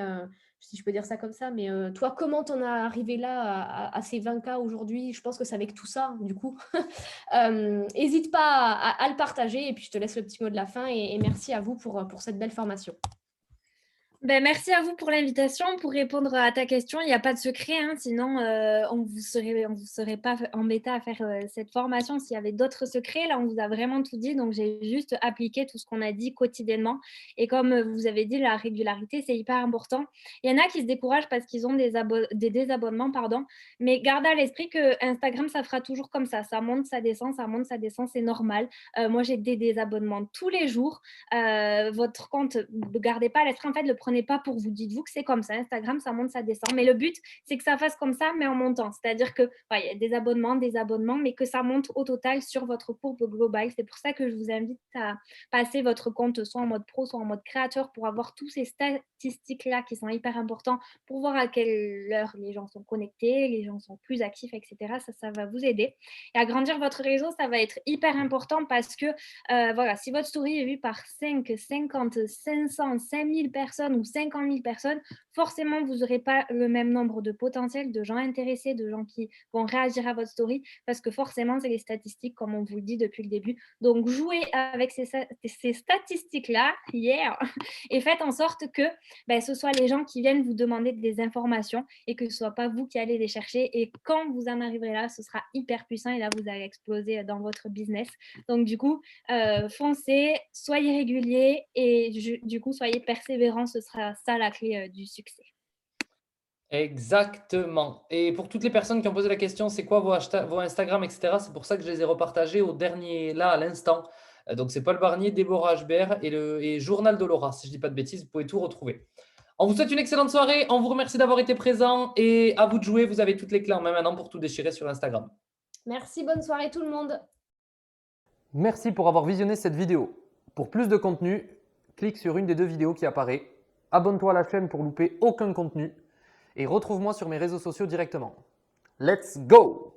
si je peux dire ça comme ça, mais toi, comment t'en as arrivé là à ces 20K aujourd'hui? Je pense que c'est avec tout ça, du coup. N'hésite pas à le partager et puis je te laisse le petit mot de la fin et merci à vous pour cette belle formation. Ben, merci à vous pour l'invitation. Pour répondre à ta question, il n'y a pas de secret, hein, sinon on vous serait pas embêté à faire cette formation s'il y avait d'autres secrets. Là, on vous a vraiment tout dit, donc j'ai juste appliqué tout ce qu'on a dit quotidiennement. Et comme vous avez dit, la régularité, c'est hyper important. Il y en a qui se découragent parce qu'ils ont des désabonnements, pardon. Mais gardez à l'esprit que Instagram, ça fera toujours comme ça. Ça monte, ça descend, c'est normal. Moi, j'ai des désabonnements tous les jours. Votre compte, ne gardez pas à l'esprit, en fait, le prenez pas pour vous. Dites-vous que c'est comme ça. Instagram, ça monte, ça descend. Mais le but, c'est que ça fasse comme ça, mais en montant. C'est-à-dire que ouais, y a des abonnements, mais que ça monte au total sur votre courbe globale. C'est pour ça que je vous invite à passer votre compte soit en mode pro, soit en mode créateur pour avoir tous ces statistiques-là qui sont hyper importants pour voir à quelle heure les gens sont connectés, les gens sont plus actifs, etc. Ça va vous aider. Et agrandir votre réseau, ça va être hyper important parce que voilà, si votre story est vue par 5, 50, 500, 5000 personnes ou 50 000 personnes, forcément, vous n'aurez pas le même nombre de potentiels, de gens intéressés, de gens qui vont réagir à votre story, parce que forcément, c'est les statistiques, comme on vous le dit depuis le début. Donc, jouez avec ces statistiques-là, et faites en sorte que ce soit les gens qui viennent vous demander des informations et que ce ne soit pas vous qui allez les chercher. Et quand vous en arriverez là, ce sera hyper puissant et là, vous allez exploser dans votre business. Donc, du coup, foncez, soyez réguliers et du coup, soyez persévérants. Ce sera ça la clé du succès. Exactement. Et pour toutes les personnes qui ont posé la question, c'est quoi vos Instagram, etc. C'est pour ça que je les ai repartagés au dernier, là, à l'instant. Donc, c'est Paul Barnier, Déborah Hbert et Journal de Laura. Si je ne dis pas de bêtises, vous pouvez tout retrouver. On vous souhaite une excellente soirée. On vous remercie d'avoir été présent. Et à vous de jouer. Vous avez toutes les clés en main maintenant pour tout déchirer sur Instagram. Merci, bonne soirée tout le monde. Merci pour avoir visionné cette vidéo. Pour plus de contenu, clique sur une des 2 vidéos qui apparaît. Abonne-toi à la chaîne pour louper aucun contenu. Et retrouve-moi sur mes réseaux sociaux directement. Let's go!